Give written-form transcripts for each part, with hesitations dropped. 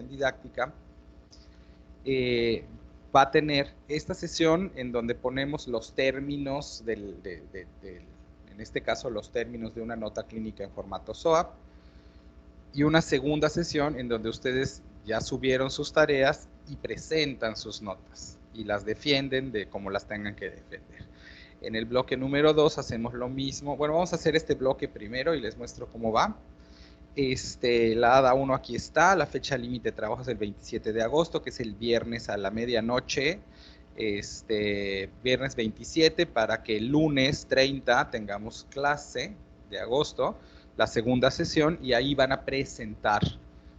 didáctica, va a tener esta sesión en donde ponemos los términos en este caso los términos de una nota clínica en formato SOAP, y una segunda sesión en donde ustedes ya subieron sus tareas y presentan sus notas y las defienden de cómo las tengan que defender. En el bloque número 2 hacemos lo mismo. Bueno, vamos a hacer este bloque primero y les muestro cómo va. La ADA 1 aquí está, la fecha límite de trabajo es el 27 de agosto, que es el viernes a la medianoche, viernes 27, para que el lunes 30 tengamos clase de agosto, la segunda sesión, y ahí van a presentar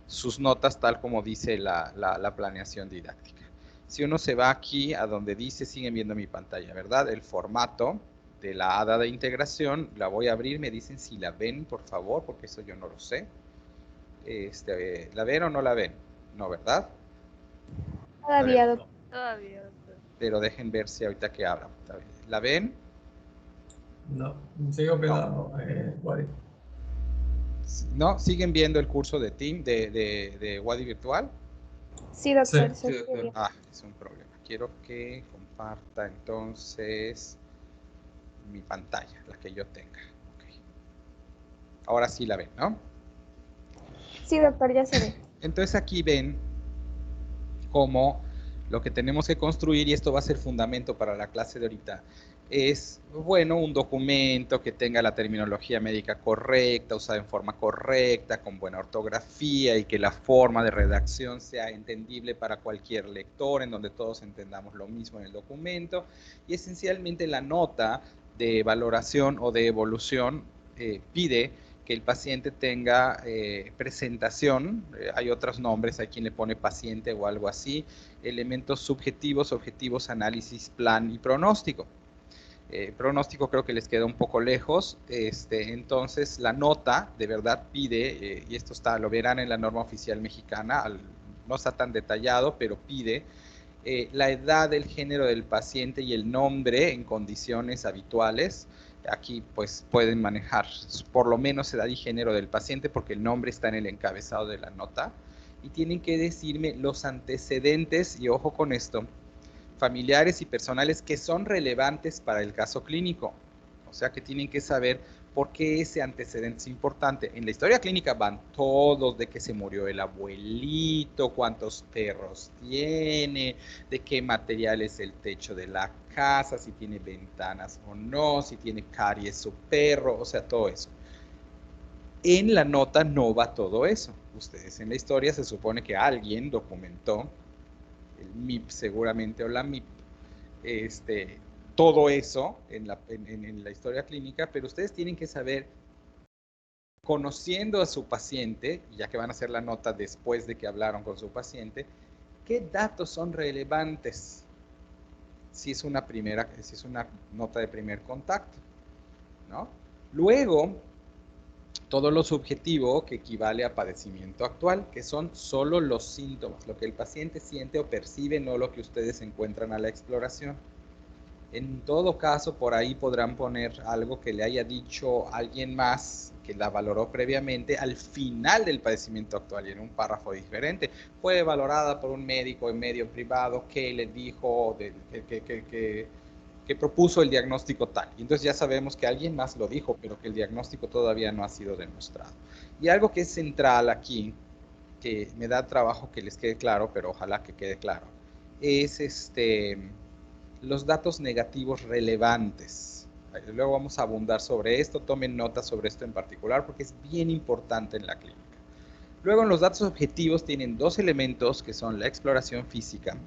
sus notas tal como dice la planeación didáctica. Si uno se va aquí a donde dice, siguen viendo mi pantalla, ¿verdad? El formato de la ADA de integración, la voy a abrir, me dicen si la ven, por favor, porque eso yo no lo sé. ¿La ven o no la ven? No, ¿verdad? Todavía, doctor. Todavía, doctor. Pero dejen ver si ahorita que abran. ¿La ven? No, sigo quedando, Wadi. ¿No? ¿Siguen viendo el curso de Team de Wadi Virtual? Sí, doctor. Sí, doctor. Ah, es un problema. Quiero que comparta entonces mi pantalla, la que yo tenga. Okay. Ahora sí la ven, ¿no? Sí, doctor, ya se ve. Entonces aquí ven cómo lo que tenemos que construir, y esto va a ser fundamento para la clase de ahorita, es, bueno, un documento que tenga la terminología médica correcta, usada en forma correcta, con buena ortografía, y que la forma de redacción sea entendible para cualquier lector, en donde todos entendamos lo mismo en el documento, y esencialmente la nota de valoración o de evolución pide que el paciente tenga presentación, hay otros nombres, hay quien le pone paciente o algo así, elementos subjetivos, objetivos, análisis, plan y pronóstico. Pronóstico creo que les queda un poco lejos, entonces la nota de verdad pide, y esto lo verán en la norma oficial mexicana, no está tan detallado, pero pide la edad, el género del paciente y el nombre en condiciones habituales. Aquí pues pueden manejar por lo menos edad y género del paciente, porque el nombre está en el encabezado de la nota, y tienen que decirme los antecedentes, y ojo con esto, familiares y personales que son relevantes para el caso clínico. O sea que tienen que saber por qué ese antecedente es importante. En la historia clínica van todos, de que se murió el abuelito, cuántos perros tiene, de qué material es el techo de la casa, si tiene ventanas o no, si tiene caries su perro, o sea, todo eso. En la nota no va todo eso. Ustedes en la historia se supone que alguien documentó, el MIP seguramente o la MIP, todo eso en la historia clínica, pero ustedes tienen que saber, conociendo a su paciente, ya que van a hacer la nota después de que hablaron con su paciente, qué datos son relevantes si es una nota de primer contacto, ¿no? Luego, todo lo subjetivo que equivale a padecimiento actual, que son solo los síntomas, lo que el paciente siente o percibe, no lo que ustedes encuentran a la exploración. En todo caso, por ahí podrán poner algo que le haya dicho alguien más que la valoró previamente al final del padecimiento actual, y en un párrafo diferente. Fue valorada por un médico en medio privado que le dijo que propuso el diagnóstico tal. Y entonces ya sabemos que alguien más lo dijo, pero que el diagnóstico todavía no ha sido demostrado. Y algo que es central aquí, que me da trabajo que les quede claro, pero ojalá que quede claro, es los datos negativos relevantes. Luego vamos a abundar sobre esto, tomen nota sobre esto en particular, porque es bien importante en la clínica. Luego, en los datos objetivos tienen dos elementos, que son la exploración física,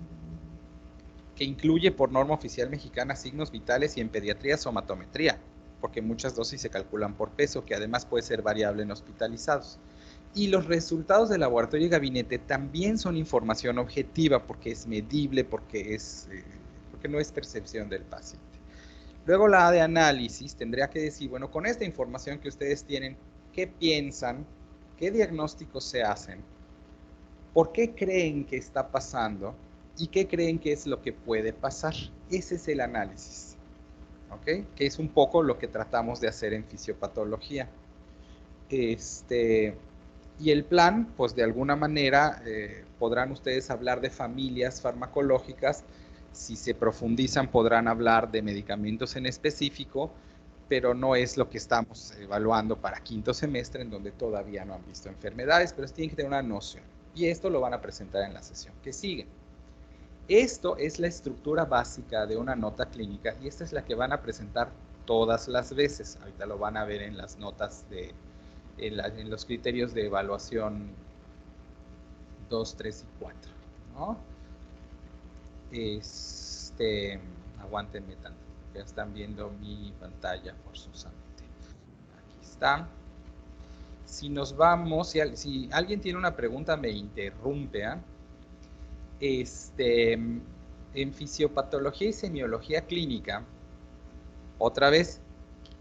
que incluye por norma oficial mexicana signos vitales, y en pediatría somatometría, porque muchas dosis se calculan por peso, que además puede ser variable en hospitalizados. Y los resultados de laboratorio y gabinete también son información objetiva, porque es medible, porque no es percepción del paciente. Luego la A de análisis tendría que decir, bueno, con esta información que ustedes tienen, ¿qué piensan? ¿Qué diagnósticos se hacen? ¿Por qué creen que está pasando? ¿Y qué creen que es lo que puede pasar? Ese es el análisis, ¿ok? Que es un poco lo que tratamos de hacer en fisiopatología. Y el plan, pues de alguna manera podrán ustedes hablar de familias farmacológicas. Si se profundizan podrán hablar de medicamentos en específico, pero no es lo que estamos evaluando para quinto semestre, en donde todavía no han visto enfermedades, pero tienen que tener una noción. Y esto lo van a presentar en la sesión que sigue. Esto es la estructura básica de una nota clínica y esta es la que van a presentar todas las veces. Ahorita lo van a ver en las notas en los criterios de evaluación 2, 3 y 4, ¿no? Aguántenme tanto, ya están viendo mi pantalla forzosamente. Aquí está. Si nos vamos, si alguien tiene una pregunta, me interrumpe, en fisiopatología y semiología clínica, otra vez,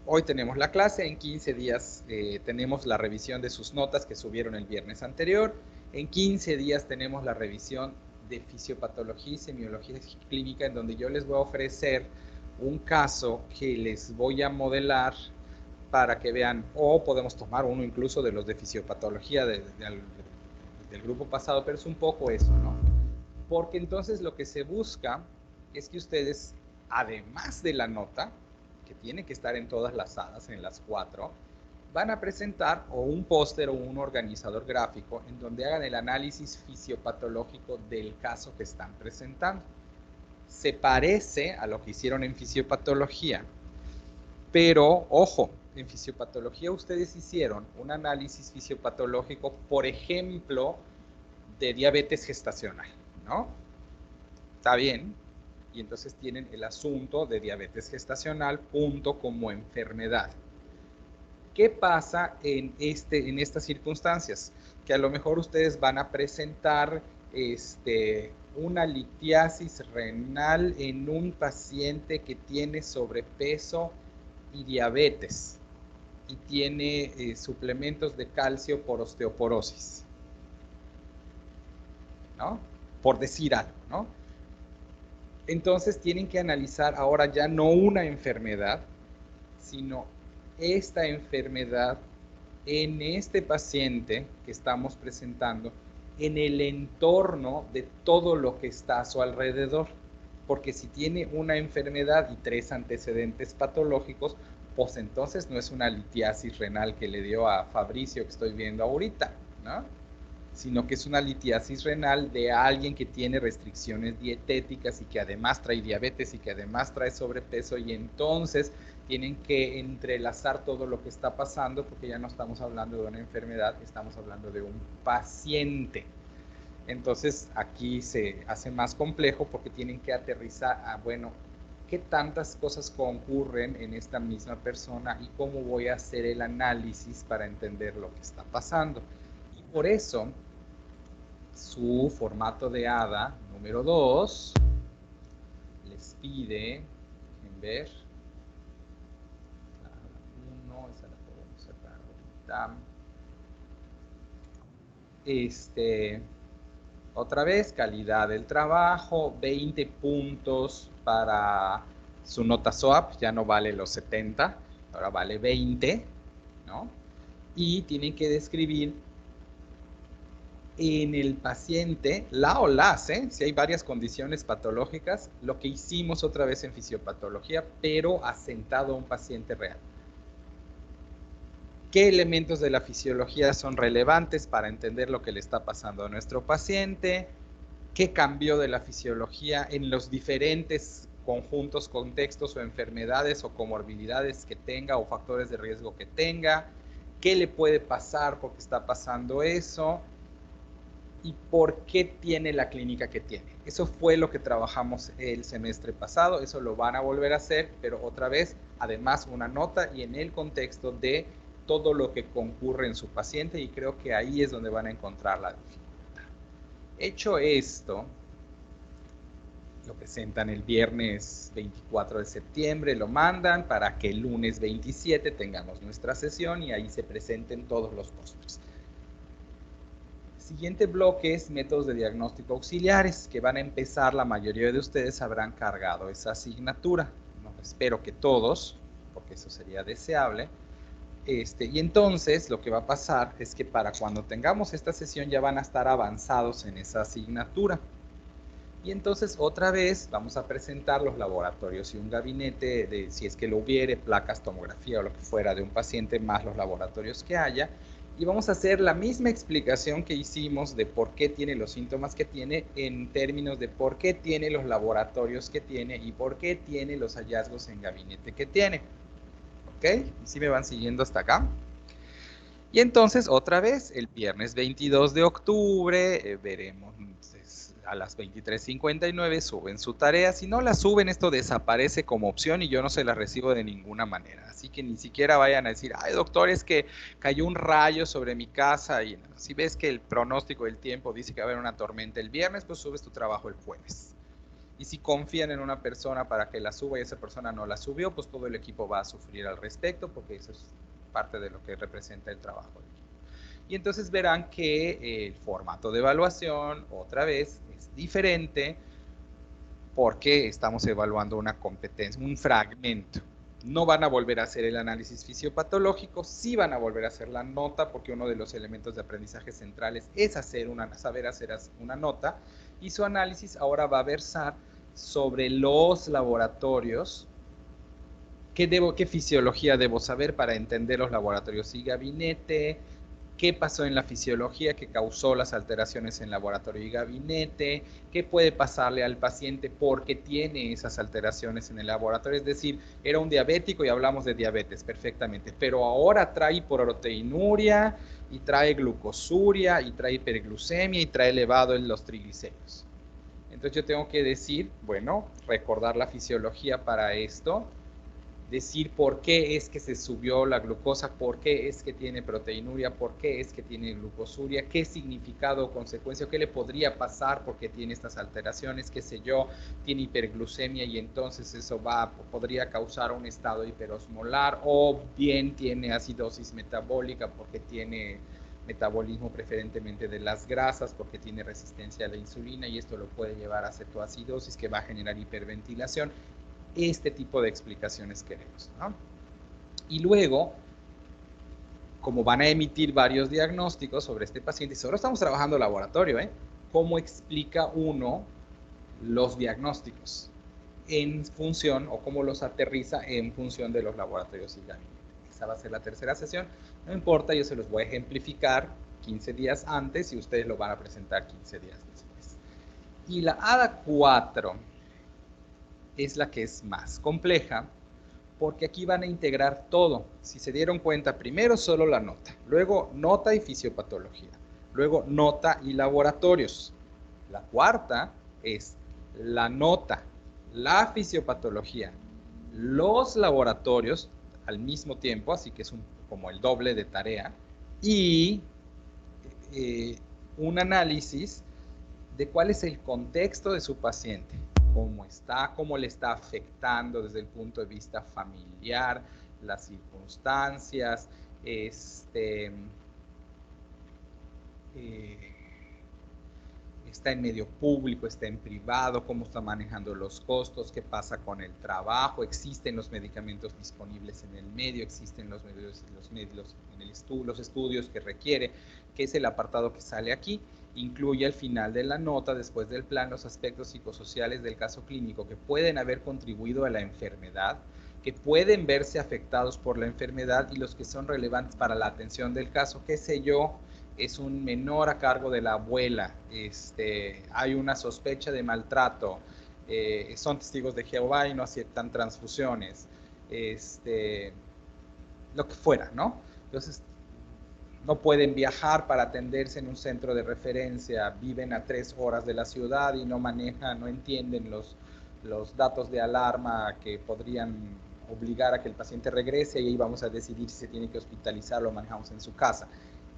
hoy tenemos la clase, en 15 días tenemos la revisión de sus notas que subieron el viernes anterior, en 15 días tenemos la revisión de fisiopatología y semiología clínica, en donde yo les voy a ofrecer un caso que les voy a modelar para que vean, o podemos tomar uno incluso de los de fisiopatología del grupo pasado, pero es un poco eso, ¿no? Porque entonces lo que se busca es que ustedes, además de la nota, que tiene que estar en todas las salas, en las 4, van a presentar o un póster o un organizador gráfico en donde hagan el análisis fisiopatológico del caso que están presentando. Se parece a lo que hicieron en fisiopatología, pero, ojo, en fisiopatología ustedes hicieron un análisis fisiopatológico, por ejemplo, de diabetes gestacional, ¿no? Está bien. Y entonces tienen el asunto de diabetes gestacional, punto, como enfermedad. ¿Qué pasa en estas circunstancias? Que a lo mejor ustedes van a presentar una litiasis renal en un paciente que tiene sobrepeso y diabetes y tiene suplementos de calcio por osteoporosis, ¿no? Por decir algo, ¿no? Entonces tienen que analizar ahora ya no una enfermedad, sino esta enfermedad en este paciente que estamos presentando, en el entorno de todo lo que está a su alrededor. Porque si tiene una enfermedad y 3 antecedentes patológicos, pues entonces no es una litiasis renal que le dio a Fabricio que estoy viendo ahorita, ¿no? Sino que es una litiasis renal de alguien que tiene restricciones dietéticas y que además trae diabetes y que además trae sobrepeso, y entonces tienen que entrelazar todo lo que está pasando, porque ya no estamos hablando de una enfermedad, estamos hablando de un paciente. Entonces aquí se hace más complejo porque tienen que aterrizar a, bueno, qué tantas cosas concurren en esta misma persona y cómo voy a hacer el análisis para entender lo que está pasando. Y por eso su formato de ADA número 2 les pide, en ver, la 1, esa la podemos cerrar ahorita. Otra vez, calidad del trabajo, 20 puntos para su nota SOAP, ya no vale los 70, ahora vale 20, ¿no? Y tienen que describir en el paciente, la o las, si hay varias condiciones patológicas, lo que hicimos otra vez en fisiopatología, pero asentado a un paciente real. ¿Qué elementos de la fisiología son relevantes para entender lo que le está pasando a nuestro paciente? ¿Qué cambió de la fisiología en los diferentes conjuntos, contextos o enfermedades o comorbilidades que tenga o factores de riesgo que tenga? ¿Qué le puede pasar porque está pasando eso? ¿Y por qué tiene la clínica que tiene? Eso fue lo que trabajamos el semestre pasado, eso lo van a volver a hacer, pero otra vez, además una nota y en el contexto de todo lo que concurre en su paciente, y creo que ahí es donde van a encontrar la dificultad. Hecho esto, lo presentan el viernes 24 de septiembre, lo mandan para que el lunes 27 tengamos nuestra sesión y ahí se presenten todos los pósters. Siguiente bloque es métodos de diagnóstico auxiliares, que van a empezar, la mayoría de ustedes habrán cargado esa asignatura. No, espero que todos, porque eso sería deseable. Y entonces lo que va a pasar es que para cuando tengamos esta sesión ya van a estar avanzados en esa asignatura. Y entonces otra vez vamos a presentar los laboratorios y un gabinete de, si es que lo hubiere, placas, tomografía o lo que fuera de un paciente más los laboratorios que haya. Y vamos a hacer la misma explicación que hicimos de por qué tiene los síntomas que tiene en términos de por qué tiene los laboratorios que tiene y por qué tiene los hallazgos en gabinete que tiene. ¿Ok? ¿Sí me van siguiendo hasta acá? Y entonces, otra vez, el viernes 22 de octubre, veremos a las 23:59, suben su tarea. Si no la suben, esto desaparece como opción y yo no se la recibo de ninguna manera. Así que ni siquiera vayan a decir, ay doctor, es que cayó un rayo sobre mi casa. Y no. Si ves que el pronóstico del tiempo dice que va a haber una tormenta el viernes, pues subes tu trabajo el jueves. Y si confían en una persona para que la suba y esa persona no la subió, pues todo el equipo va a sufrir al respecto, porque eso es parte de lo que representa el trabajo del equipo. Y entonces verán que el formato de evaluación, otra vez, es diferente porque estamos evaluando una competencia, un fragmento. No van a volver a hacer el análisis fisiopatológico, sí van a volver a hacer la nota, porque uno de los elementos de aprendizaje centrales es saber hacer una nota, y su análisis ahora va a versar sobre los laboratorios. ¿Qué fisiología debo saber para entender los laboratorios y gabinete? ¿Qué pasó en la fisiología que causó las alteraciones en laboratorio y gabinete? ¿Qué puede pasarle al paciente porque tiene esas alteraciones en el laboratorio? Es decir, era un diabético y hablamos de diabetes perfectamente, pero ahora trae hiperproteinuria y trae glucosuria y trae hiperglucemia y trae elevado en los triglicéridos. Entonces yo tengo que decir, bueno, recordar la fisiología para esto, decir por qué es que se subió la glucosa, por qué es que tiene proteinuria, por qué es que tiene glucosuria, qué significado o consecuencia, qué le podría pasar porque tiene estas alteraciones, qué sé yo, tiene hiperglucemia y entonces eso podría causar un estado hiperosmolar, o bien tiene acidosis metabólica porque tiene metabolismo preferentemente de las grasas, porque tiene resistencia a la insulina y esto lo puede llevar a cetoacidosis que va a generar hiperventilación. Este tipo de explicaciones queremos, ¿no? Y luego, como van a emitir varios diagnósticos sobre este paciente, y solo estamos trabajando en laboratorio, ¿cómo explica uno los diagnósticos en función, o cómo los aterriza en función de los laboratorios y gabinete? Esa va a ser la tercera sesión. No importa, yo se los voy a ejemplificar 15 días antes y ustedes lo van a presentar 15 días después. Y la ADA 4 es la que es más compleja, porque aquí van a integrar todo. Si se dieron cuenta, primero solo la nota, luego nota y fisiopatología, luego nota y laboratorios. La cuarta es la nota, la fisiopatología, los laboratorios al mismo tiempo, así que es como el doble de tarea, y un análisis de cuál es el contexto de su paciente, cómo está, cómo le está afectando desde el punto de vista familiar, las circunstancias, está en medio público, está en privado, cómo está manejando los costos, qué pasa con el trabajo, existen los medicamentos disponibles en el medio, existen los estudios que requiere, que es el apartado que sale aquí. Incluye al final de la nota, después del plan, los aspectos psicosociales del caso clínico que pueden haber contribuido a la enfermedad, que pueden verse afectados por la enfermedad y los que son relevantes para la atención del caso, qué sé yo, es un menor a cargo de la abuela, hay una sospecha de maltrato, son testigos de Jehová y no aceptan transfusiones, lo que fuera, ¿no? Entonces, no pueden viajar para atenderse en un centro de referencia, viven a 3 horas de la ciudad y no manejan, no entienden los datos de alarma que podrían obligar a que el paciente regrese y ahí vamos a decidir si se tiene que hospitalizar o lo manejamos en su casa.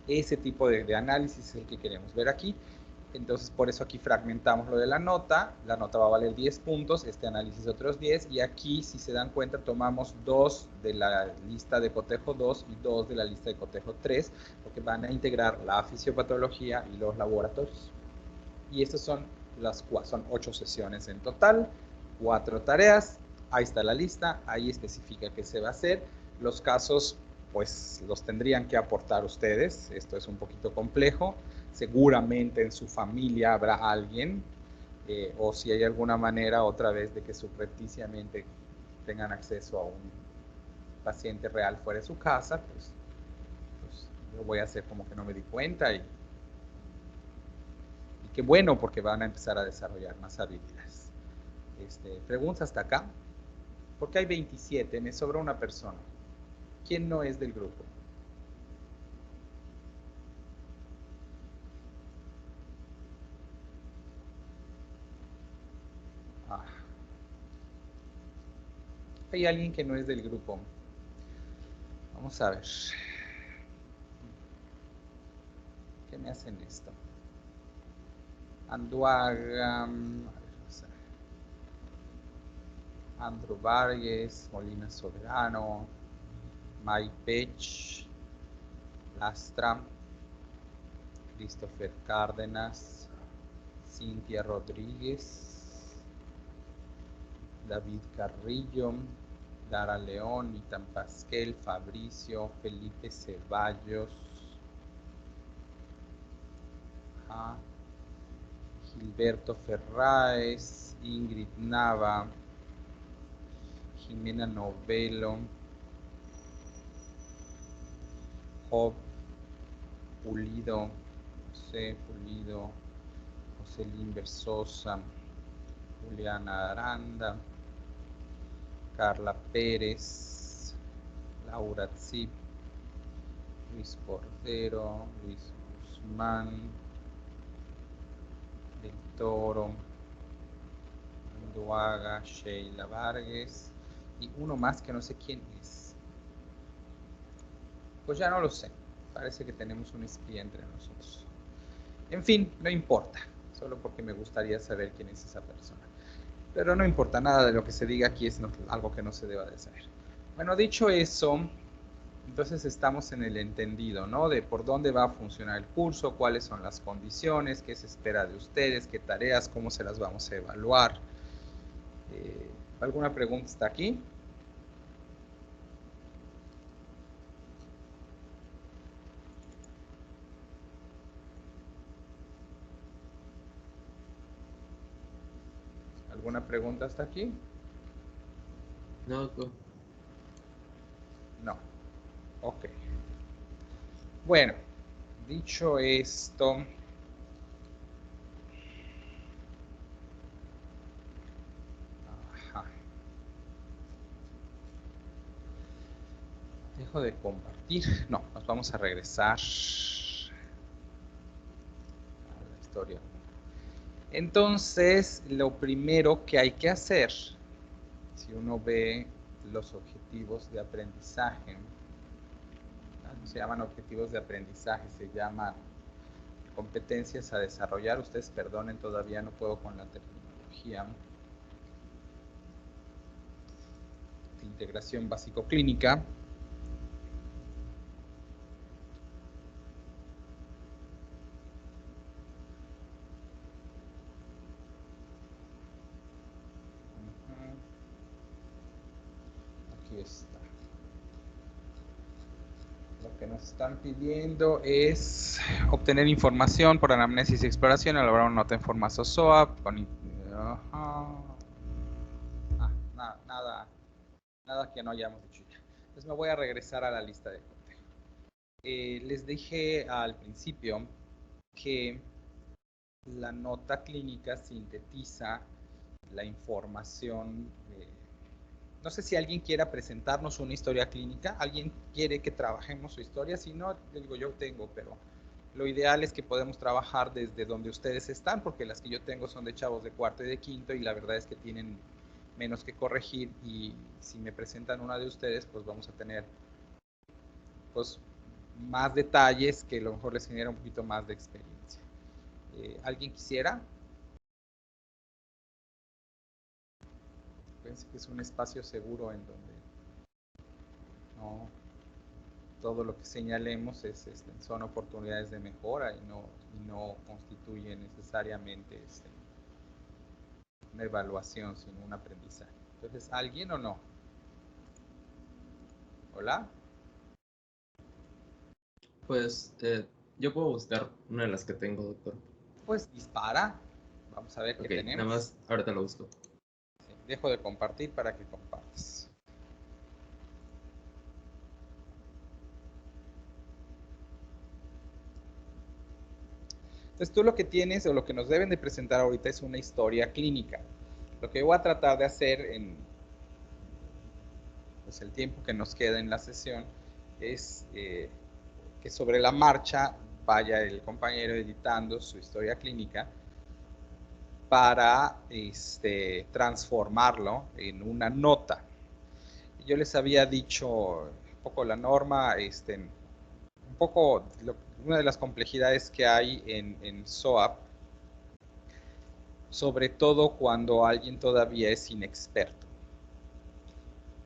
Ese tipo de análisis es el que queremos ver aquí. Entonces, por eso aquí fragmentamos lo de la nota va a valer 10 puntos, este análisis otros 10, y aquí, si se dan cuenta, tomamos 2 de la lista de cotejo 2 y 2 de la lista de cotejo 3, porque van a integrar la fisiopatología y los laboratorios. Y estas son 8 sesiones en total, 4 tareas, ahí está la lista, ahí especifica qué se va a hacer. Los casos pues los tendrían que aportar ustedes. Esto es un poquito complejo. Seguramente en su familia habrá alguien, o si hay alguna manera otra vez de que subrepticiamente tengan acceso a un paciente real fuera de su casa, pues yo voy a hacer como que no me di cuenta y qué bueno, porque van a empezar a desarrollar más habilidades. Preguntas hasta acá. ¿Por qué hay 27? Me sobra una persona. ¿Quién no es del grupo? Ah. Hay alguien que no es del grupo. Vamos a ver. ¿Qué me hacen esto? Anduaga, Andrew Vargas, Molina Soberano, Mike Pech, Lastra, Christopher Cárdenas, Cintia Rodríguez, David Carrillo, Dara León, Itan Pasquel, Fabricio, Felipe Ceballos, Gilberto Ferráez, Ingrid Nava, Jimena Novelo, Job Pulido, José Pulido, José Limber Sosa, Juliana Aranda, Carla Pérez, Laura Zip, Luis Cordero, Luis Guzmán, Del Toro, Anduaga, Sheila Vargas y uno más que no sé quién es. Pues ya no lo sé. Parece que tenemos un espía entre nosotros. En fin, no importa. Solo porque me gustaría saber quién es esa persona. Pero no importa, nada de lo que se diga aquí es algo que no se deba de saber. Bueno, dicho eso, entonces estamos en el entendido, ¿no? De por dónde va a funcionar el curso, cuáles son las condiciones, qué se espera de ustedes, qué tareas, cómo se las vamos a evaluar. ¿Alguna pregunta está aquí? ¿Alguna pregunta hasta aquí? No, doctor. No. Ok. Bueno, dicho esto, ajá. Dejo de compartir. No, nos vamos a regresar a la historia. Entonces, lo primero que hay que hacer, si uno ve los objetivos de aprendizaje, no se llaman objetivos de aprendizaje, se llaman competencias a desarrollar. Ustedes perdonen, todavía no puedo con la terminología. De integración básico-clínica. Aquí está. Lo que nos están pidiendo es obtener información por anamnesis y exploración, elaborar una nota en formato SOAP con nada que no hayamos dicho ya. Entonces me voy a regresar a la lista de conteo. Les dije al principio que la nota clínica sintetiza la información. No sé si alguien quiera presentarnos una historia clínica. ¿Alguien quiere que trabajemos su historia? Si no, digo, yo tengo, pero lo ideal es que podemos trabajar desde donde ustedes están, porque las que yo tengo son de chavos de cuarto y de quinto, y la verdad es que tienen menos que corregir, y si me presentan una de ustedes, pues vamos a tener pues más detalles que a lo mejor les genera un poquito más de experiencia. ¿Alguien quisiera? Pensé que es un espacio seguro en donde no todo lo que señalemos son oportunidades de mejora y no constituye necesariamente una evaluación, sino un aprendizaje. Entonces, ¿alguien o no? ¿Hola? Pues yo puedo buscar una de las que tengo, doctor. Pues dispara. Vamos a ver Ok, qué tenemos. nada más ahorita lo busco. Sí, dejo de compartir para que compartas. Entonces tú lo que tienes o lo que nos deben de presentar ahorita es una historia clínica. Lo que voy a tratar de hacer en pues, el tiempo que nos queda en la sesión es que sobre la marcha vaya el compañero editando su historia clínica para transformarlo en una nota. Yo les había dicho un poco la norma, un poco una de las complejidades que hay en SOAP, sobre todo cuando alguien todavía es inexperto,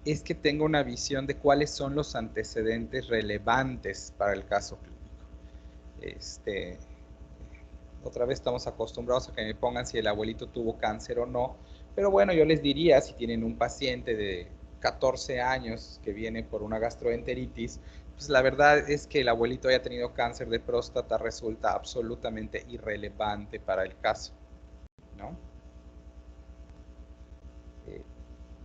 es que tenga una visión de cuáles son los antecedentes relevantes para el caso clínico. Otra vez estamos acostumbrados a que me pongan si el abuelito tuvo cáncer o no, pero bueno, yo les diría, si tienen un paciente de 14 años que viene por una gastroenteritis, pues la verdad es que el abuelito haya tenido cáncer de próstata resulta absolutamente irrelevante para el caso, ¿no?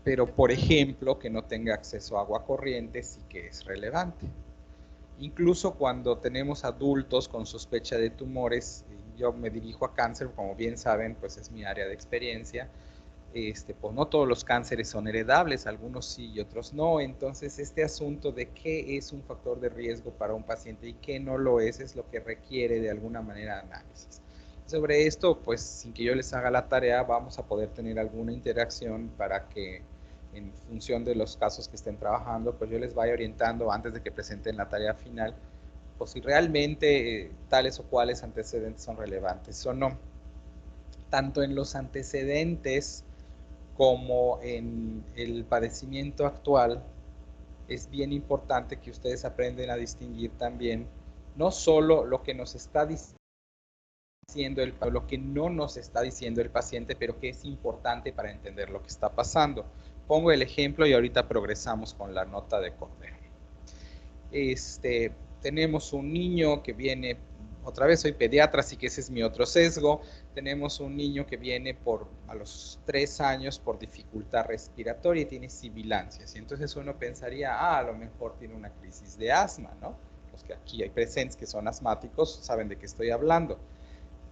Pero, por ejemplo, que no tenga acceso a agua corriente sí que es relevante. Incluso cuando tenemos adultos con sospecha de tumores, yo me dirijo a cáncer, como bien saben, pues es mi área de experiencia. Pues no todos los cánceres son heredables, algunos sí y otros no. Entonces, este asunto de qué es un factor de riesgo para un paciente y qué no lo es lo que requiere de alguna manera análisis. Sobre esto, pues sin que yo les haga la tarea, vamos a poder tener alguna interacción para que en función de los casos que estén trabajando, pues yo les vaya orientando antes de que presenten la tarea final, pues si realmente tales o cuales antecedentes son relevantes o no. Tanto en los antecedentes como en el padecimiento actual, es bien importante que ustedes aprendan a distinguir también no solo lo que nos está diciendo lo que no nos está diciendo el paciente, pero que es importante para entender lo que está pasando. Pongo el ejemplo y ahorita progresamos con la nota de Cordero. Tenemos un niño que viene, otra vez soy pediatra, así que ese es mi otro sesgo. Tenemos un niño que viene a los 3 años por dificultad respiratoria y tiene sibilancias. Y entonces uno pensaría, a lo mejor tiene una crisis de asma, ¿no? Los que aquí hay presentes que son asmáticos saben de qué estoy hablando.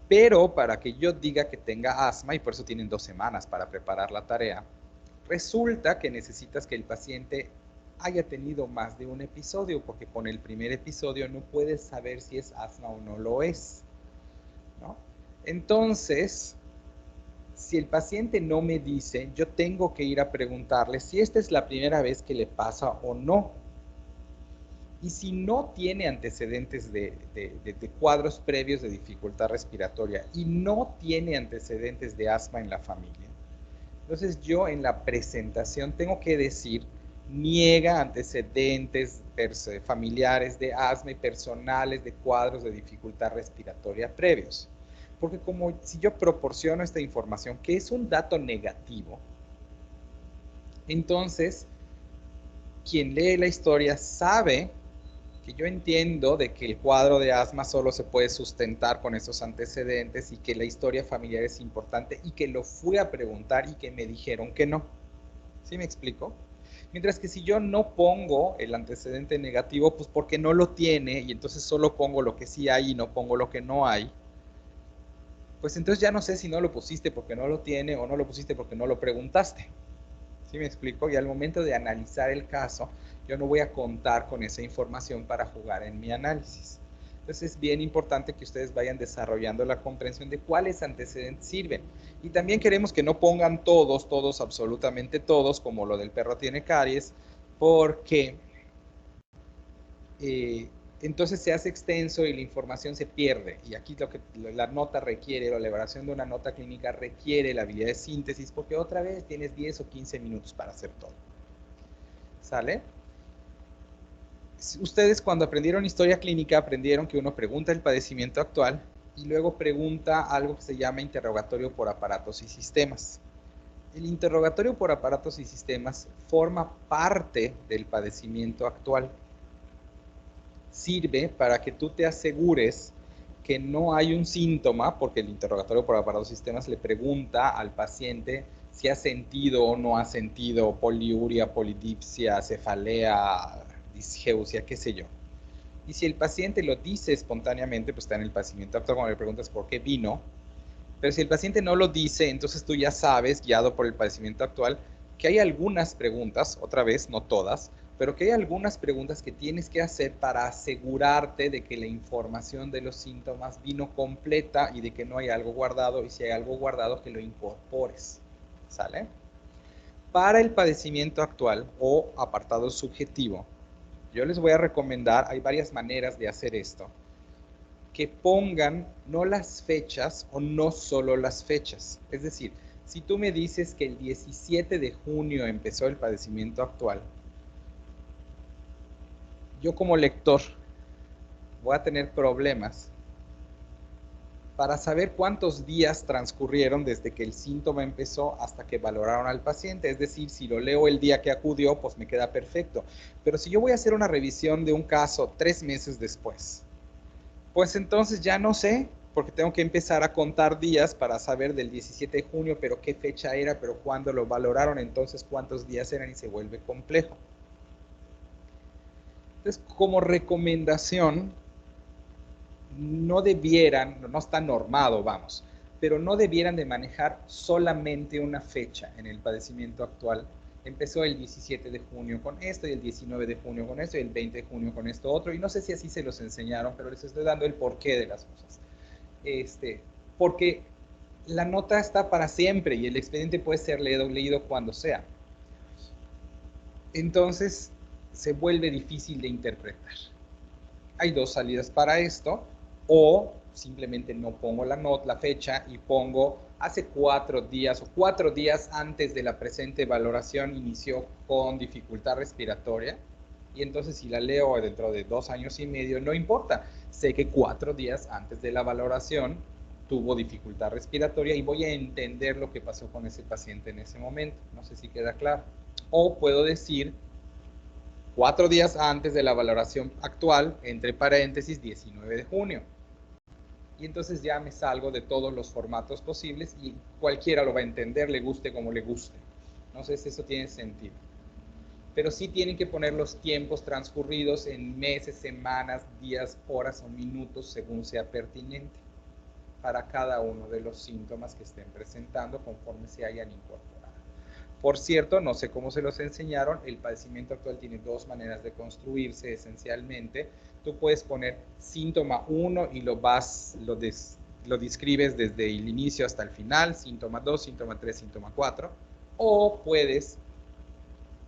Pero para que yo diga que tenga asma, y por eso tienen 2 semanas para preparar la tarea, resulta que necesitas que el paciente haya tenido más de un episodio, porque con el primer episodio no puedes saber si es asma o no lo es, ¿no? Entonces, si el paciente no me dice, yo tengo que ir a preguntarle si esta es la primera vez que le pasa o no. Y si no tiene antecedentes de cuadros previos de dificultad respiratoria y no tiene antecedentes de asma en la familia, entonces yo en la presentación tengo que decir, niega antecedentes familiares de asma y personales de cuadros de dificultad respiratoria previos. Porque como si yo proporciono esta información, que es un dato negativo, entonces quien lee la historia sabe que yo entiendo de que el cuadro de asma solo se puede sustentar con esos antecedentes y que la historia familiar es importante y que lo fui a preguntar y que me dijeron que no. ¿Sí me explico? Mientras que si yo no pongo el antecedente negativo, pues porque no lo tiene y entonces solo pongo lo que sí hay y no pongo lo que no hay, pues entonces ya no sé si no lo pusiste porque no lo tiene o no lo pusiste porque no lo preguntaste. ¿Sí me explico? Y al momento de analizar el caso, yo no voy a contar con esa información para jugar en mi análisis. Entonces es bien importante que ustedes vayan desarrollando la comprensión de cuáles antecedentes sirven. Y también queremos que no pongan todos, absolutamente todos, como lo del perro tiene caries, porque entonces se hace extenso y la información se pierde. Y aquí lo que la nota requiere, la elaboración de una nota clínica requiere la habilidad de síntesis, porque otra vez tienes 10 o 15 minutos para hacer todo. ¿Sale? Ustedes cuando aprendieron historia clínica aprendieron que uno pregunta el padecimiento actual y luego pregunta algo que se llama interrogatorio por aparatos y sistemas. El interrogatorio por aparatos y sistemas forma parte del padecimiento actual. sirve para que tú te asegures que no hay un síntoma, porque el interrogatorio por aparato de sistemas le pregunta al paciente si ha sentido o no ha sentido poliuria, polidipsia, cefalea, disgeusia, qué sé yo. Y si el paciente lo dice espontáneamente, pues está en el padecimiento actual. Cuando le preguntas por qué vino, pero si el paciente no lo dice, entonces tú ya sabes, guiado por el padecimiento actual, que hay algunas preguntas, otra vez, no todas, pero que hay algunas preguntas que tienes que hacer para asegurarte de que la información de los síntomas vino completa y de que no hay algo guardado, y si hay algo guardado, que lo incorpores. ¿Sale? Para el padecimiento actual o apartado subjetivo, yo les voy a recomendar, hay varias maneras de hacer esto, que pongan no las fechas o no solo las fechas. Es decir, si tú me dices que el 17 de junio empezó el padecimiento actual, yo como lector voy a tener problemas para saber cuántos días transcurrieron desde que el síntoma empezó hasta que valoraron al paciente. Es decir, si lo leo el día que acudió, pues me queda perfecto. Pero si yo voy a hacer una revisión de un caso 3 meses después, pues entonces ya no sé, porque tengo que empezar a contar días para saber del 17 de junio, pero qué fecha era, pero cuándo lo valoraron, entonces cuántos días eran, y se vuelve complejo. Entonces, como recomendación, no debieran, no está normado, vamos, pero no debieran de manejar solamente una fecha en el padecimiento actual. Empezó el 17 de junio con esto, y el 19 de junio con esto, y el 20 de junio con esto otro, y no sé si así se los enseñaron, pero les estoy dando el porqué de las cosas. Porque la nota está para siempre, y el expediente puede ser leído cuando sea. Entonces, se vuelve difícil de interpretar. Hay dos salidas para esto, o simplemente no pongo la fecha y pongo hace 4 días o 4 días antes de la presente valoración inició con dificultad respiratoria, y entonces si la leo dentro de 2 años y medio, no importa, sé que 4 días antes de la valoración tuvo dificultad respiratoria y voy a entender lo que pasó con ese paciente en ese momento. No sé si queda claro. O puedo decir 4 días antes de la valoración actual, entre paréntesis, 19 de junio. Y entonces ya me salgo de todos los formatos posibles y cualquiera lo va a entender, le guste como le guste. No sé si eso tiene sentido. Pero sí tienen que poner los tiempos transcurridos en meses, semanas, días, horas o minutos, según sea pertinente, para cada uno de los síntomas que estén presentando conforme se hayan incorporado. Por cierto, no sé cómo se los enseñaron, el padecimiento actual tiene 2 maneras de construirse esencialmente. Tú puedes poner síntoma 1 y lo describes desde el inicio hasta el final, síntoma 2, síntoma 3, síntoma 4, o puedes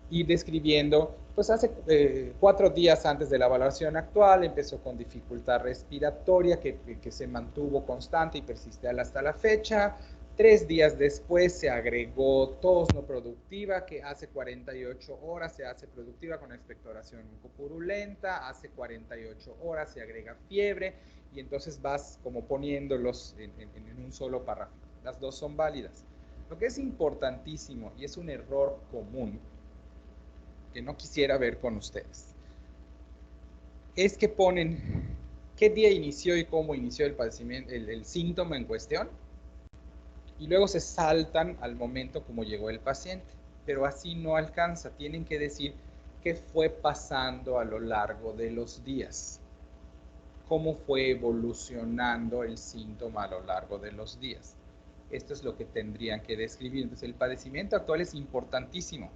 ir describiendo, pues hace 4 días antes de la evaluación actual empezó con dificultad respiratoria que se mantuvo constante y persiste hasta la fecha. 3 días después se agregó tos no productiva, que hace 48 horas se hace productiva con expectoración mucopurulenta, hace 48 horas se agrega fiebre, y entonces vas como poniéndolos en un solo párrafo. Las dos son válidas. Lo que es importantísimo, y es un error común, que no quisiera ver con ustedes, es que ponen qué día inició y cómo inició el padecimiento, el síntoma en cuestión, y luego se saltan al momento como llegó el paciente. Pero así no alcanza, tienen que decir qué fue pasando a lo largo de los días, cómo fue evolucionando el síntoma a lo largo de los días. Esto es lo que tendrían que describir. Entonces, el padecimiento actual es importantísimo.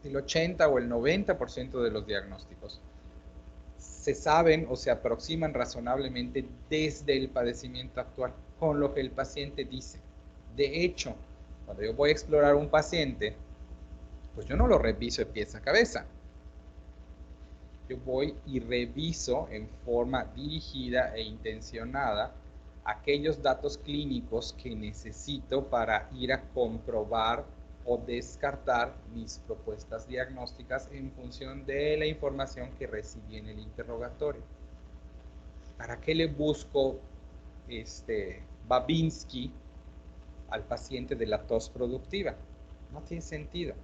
El 80 o el 90% de los diagnósticos se saben o se aproximan razonablemente desde el padecimiento actual, con lo que el paciente dice. De hecho, cuando yo voy a explorar un paciente, pues yo no lo reviso de pies a cabeza. Yo voy y reviso en forma dirigida e intencionada aquellos datos clínicos que necesito para ir a comprobar o descartar mis propuestas diagnósticas en función de la información que recibí en el interrogatorio. ¿Para qué le busco Babinski al paciente de la tos productiva? No tiene sentido.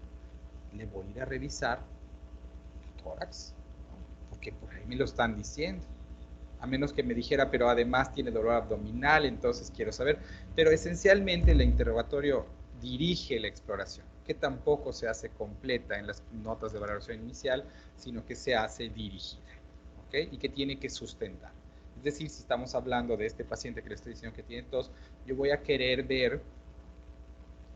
Le voy a ir a revisar el tórax, porque por ahí me lo están diciendo. A menos que me dijera, pero además tiene dolor abdominal, entonces quiero saber. Pero esencialmente el interrogatorio dirige la exploración, que tampoco se hace completa en las notas de valoración inicial, sino que se hace dirigida, ¿ok? Y que tiene que sustentar. Es decir, si estamos hablando de este paciente que le estoy diciendo que tiene tos, yo voy a querer ver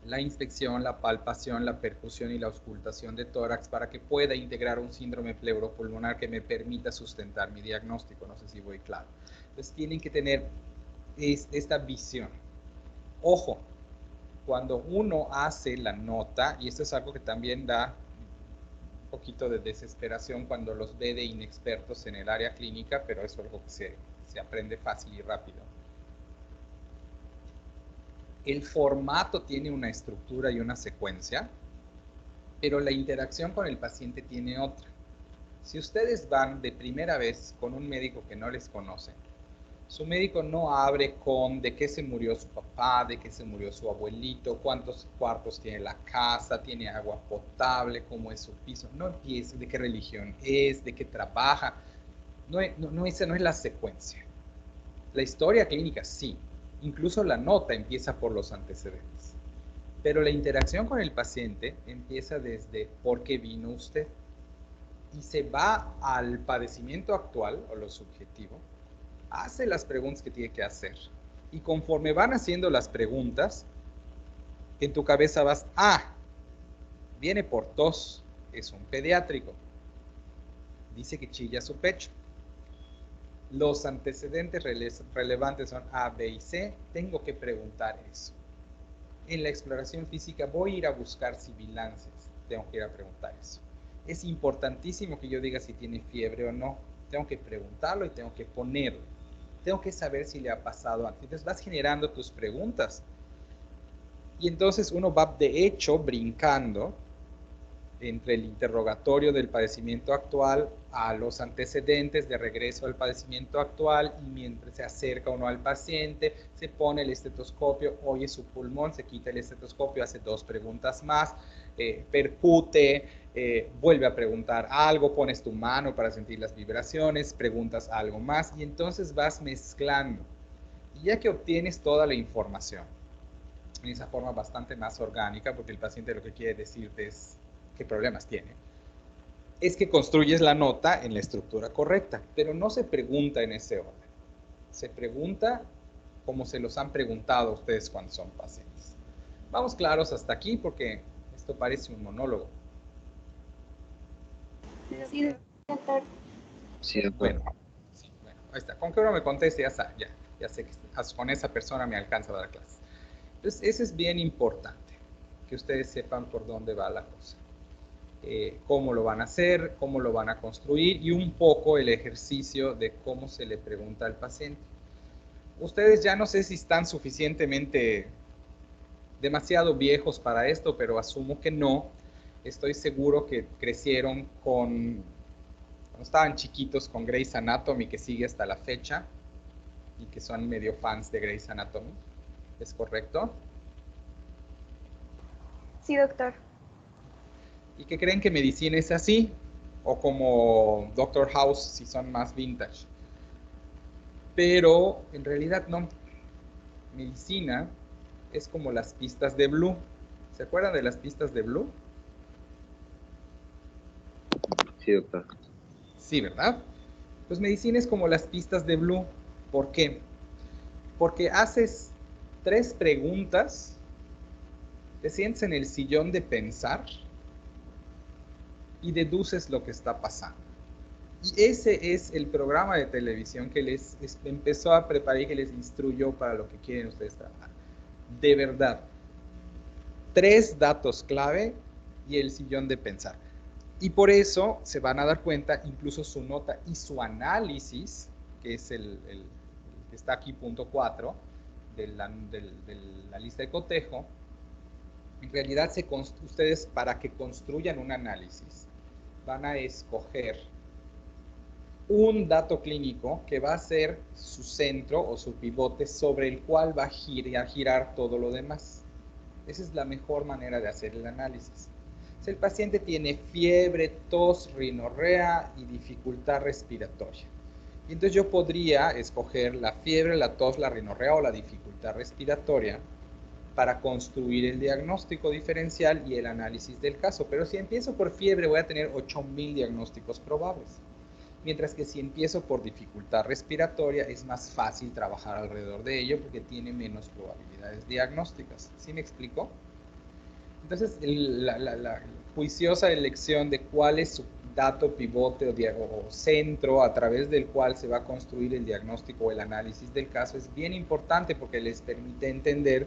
la inspección, la palpación, la percusión y la auscultación de tórax para que pueda integrar un síndrome pleuropulmonar que me permita sustentar mi diagnóstico. No sé si voy claro. Entonces tienen que tener esta visión. Ojo, cuando uno hace la nota, y esto es algo que también da un poquito de desesperación cuando los ve de inexpertos en el área clínica, pero eso es algo que se aprende fácil y rápido. El formato tiene una estructura y una secuencia, pero la interacción con el paciente tiene otra. Si ustedes van de primera vez con un médico que no les conoce, su médico no abre con de qué se murió su papá, de qué se murió su abuelito, cuántos cuartos tiene la casa, tiene agua potable, cómo es su piso. No empiece de qué religión es, de qué trabaja. Esa no es la secuencia. La historia clínica sí. Incluso la nota empieza por los antecedentes. Pero la interacción con el paciente empieza desde por qué vino usted y se va al padecimiento actual o lo subjetivo, hace las preguntas que tiene que hacer y conforme van haciendo las preguntas, en tu cabeza vas, viene por tos, es un pediátrico, dice que chilla su pecho. Los antecedentes relevantes son A, B y C. Tengo que preguntar eso. En la exploración física voy a ir a buscar sibilancias. Tengo que ir a preguntar eso. Es importantísimo que yo diga si tiene fiebre o no. Tengo que preguntarlo y tengo que ponerlo. Tengo que saber si le ha pasado antes. Entonces vas generando tus preguntas. Y entonces uno va de hecho brincando entre el interrogatorio del padecimiento actual a los antecedentes de regreso al padecimiento actual, y mientras se acerca uno al paciente, se pone el estetoscopio, oye su pulmón, se quita el estetoscopio, hace 2 preguntas más, percute, vuelve a preguntar algo, pones tu mano para sentir las vibraciones, preguntas algo más y entonces vas mezclando. Y ya que obtienes toda la información, en esa forma bastante más orgánica, porque el paciente lo que quiere decirte es qué problemas tiene, es que construyes la nota en la estructura correcta, pero no se pregunta en ese orden. Se pregunta como se los han preguntado a ustedes cuando son pacientes. Vamos claros hasta aquí porque esto parece un monólogo. Sí, doctor. Sí, doctor. Bueno, ahí está. Con que uno me conteste, ya sé que con esa persona me alcanza a dar clases. Entonces, eso es bien importante, que ustedes sepan por dónde va la cosa. Cómo lo van a hacer, cómo lo van a construir y un poco el ejercicio de cómo se le pregunta al paciente. Ustedes ya no sé si están suficientemente demasiado viejos para esto, pero asumo que no. Estoy seguro que crecieron cuando estaban chiquitos con Grey's Anatomy, que sigue hasta la fecha, y que son medio fans de Grey's Anatomy. ¿Es correcto? Sí, doctor. ¿Y que creen que medicina es así? O como Doctor House, si son más vintage. Pero en realidad no. Medicina es como las pistas de Blue. ¿Se acuerdan de las pistas de Blue? Sí, doctor. Sí, ¿verdad? Pues medicina es como las pistas de Blue. ¿Por qué? Porque haces 3 preguntas, te sientes en el sillón de pensar y deduces lo que está pasando. Y ese es el programa de televisión que les empezó a preparar y que les instruyó para lo que quieren ustedes trabajar. De verdad. 3 datos clave y el sillón de pensar. Y por eso se van a dar cuenta, incluso su nota y su análisis, que es el que está aquí, punto 4, de la lista de cotejo, en realidad ustedes para que construyan un análisis van a escoger un dato clínico que va a ser su centro o su pivote sobre el cual va a girar todo lo demás. Esa es la mejor manera de hacer el análisis. El paciente tiene fiebre, tos, rinorrea y dificultad respiratoria. Y entonces yo podría escoger la fiebre, la tos, la rinorrea o la dificultad respiratoria para construir el diagnóstico diferencial y el análisis del caso. Pero si empiezo por fiebre voy a tener 8,000 diagnósticos probables. Mientras que si empiezo por dificultad respiratoria es más fácil trabajar alrededor de ello porque tiene menos probabilidades diagnósticas. ¿Sí me explico? Entonces, la juiciosa elección de cuál es su dato pivote o centro a través del cual se va a construir el diagnóstico o el análisis del caso es bien importante porque les permite entender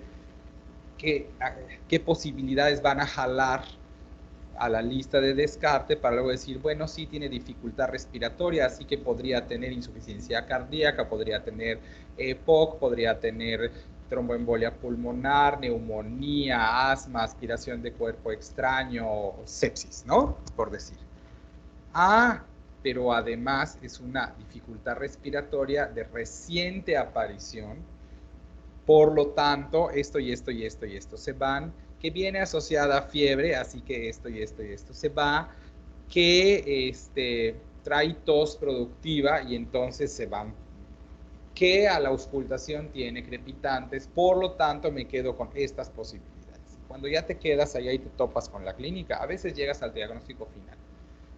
qué posibilidades van a jalar a la lista de descarte para luego decir, bueno, sí tiene dificultad respiratoria, así que podría tener insuficiencia cardíaca, podría tener EPOC, podría tener tromboembolia pulmonar, neumonía, asma, aspiración de cuerpo extraño, sepsis, ¿no? Por decir. Ah, pero además es una dificultad respiratoria de reciente aparición, por lo tanto, esto y esto y esto y esto se van, que viene asociada a fiebre, así que esto y esto y esto se va, que trae tos productiva y entonces se van, que a la auscultación tiene crepitantes, por lo tanto me quedo con estas posibilidades. Cuando ya te quedas allá y te topas con la clínica, a veces llegas al diagnóstico final.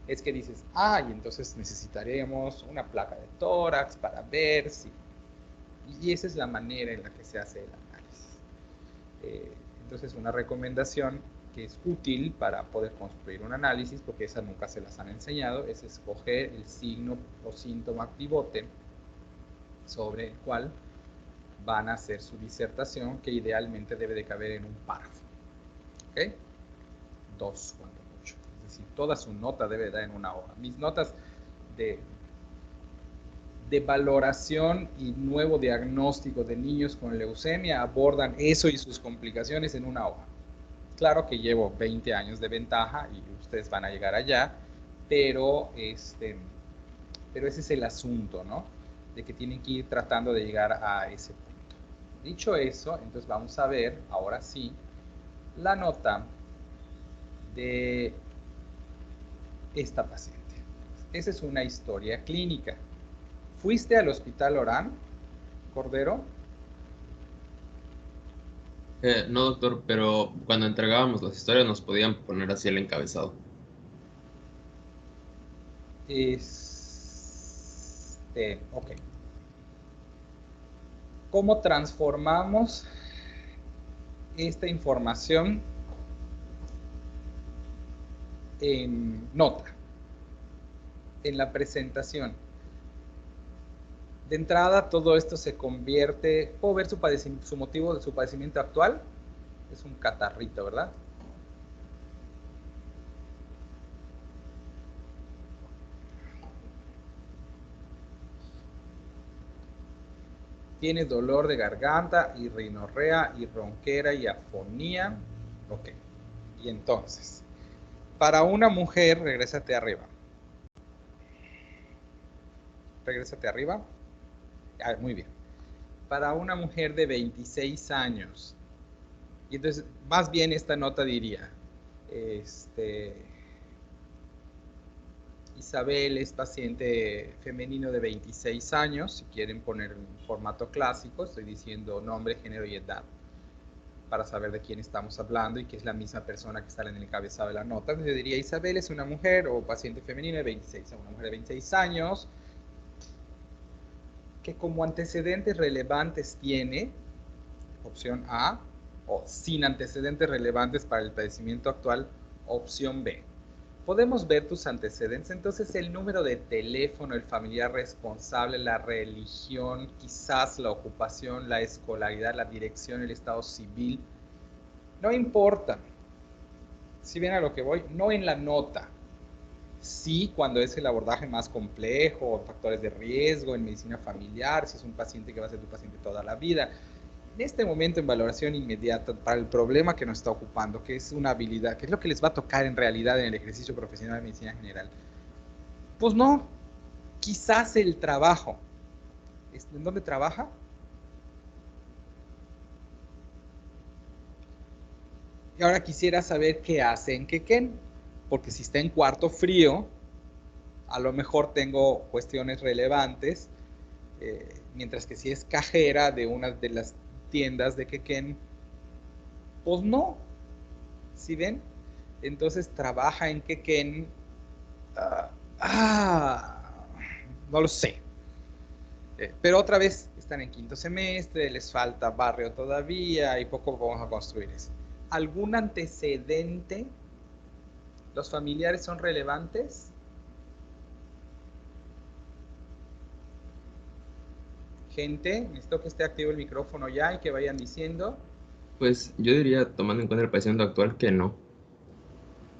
Es que dices, y entonces necesitaremos una placa de tórax para ver si... Y esa es la manera en la que se hace el análisis. Entonces, una recomendación que es útil para poder construir un análisis, porque esa nunca se las han enseñado, es escoger el signo o síntoma pivote sobre el cual van a hacer su disertación, que idealmente debe de caber en un párrafo. ¿Ok? 2 cuando mucho. Es decir, toda su nota debe de dar en una hoja. Mis notas de valoración y nuevo diagnóstico de niños con leucemia abordan eso y sus complicaciones en una hoja. Claro que llevo 20 años de ventaja y ustedes van a llegar allá, pero ese es el asunto, ¿no? De que tienen que ir tratando de llegar a ese punto. Dicho eso, entonces vamos a ver, ahora sí, la nota de esta paciente. Esa es una historia clínica. ¿Fuiste al hospital Orán, Cordero? No, doctor, pero cuando entregábamos las historias nos podían poner así el encabezado. Ok. ¿Cómo transformamos esta información en nota, en la presentación? De entrada, todo esto se convierte... ¿Puedo ver su motivo de su padecimiento actual? Es un catarrito, ¿verdad? Tiene dolor de garganta y rinorrea y ronquera y afonía. Ok. Y entonces, para una mujer, regrésate arriba. Regrésate arriba. Muy bien. Para una mujer de 26 años. Y entonces, más bien esta nota diría, Isabel es paciente femenino de 26 años, si quieren poner un formato clásico, estoy diciendo nombre, género y edad, para saber de quién estamos hablando y que es la misma persona que sale en el encabezado de la nota. Entonces yo diría, Isabel es una mujer o paciente femenino de 26, una mujer de 26 años, que como antecedentes relevantes tiene, opción A, o sin antecedentes relevantes para el padecimiento actual, opción B. Podemos ver tus antecedentes, entonces el número de teléfono, el familiar responsable, la religión, quizás la ocupación, la escolaridad, la dirección, el estado civil, no importa. Si ven a lo que voy, no en la nota. Sí, cuando es el abordaje más complejo, factores de riesgo en medicina familiar, si es un paciente que va a ser tu paciente toda la vida. En este momento en valoración inmediata para el problema que nos está ocupando, que es una habilidad, que es lo que les va a tocar en realidad en el ejercicio profesional de medicina general. Pues no, quizás el trabajo. ¿En dónde trabaja? Y ahora quisiera saber qué hace en Quequén. porque si está en cuarto frío, a lo mejor tengo cuestiones relevantes, mientras que si es cajera de una de las tiendas de Quequén, pues no, ¿sí ven? Entonces trabaja en Quequén, no lo sé. Pero otra vez están en quinto semestre, les falta barrio todavía y poco vamos a construir eso. ¿Algún antecedente? ¿Los familiares son relevantes? Gente, necesito que esté activo el micrófono ya y que vayan diciendo. Pues yo diría, tomando en cuenta el padecimiento actual, que no.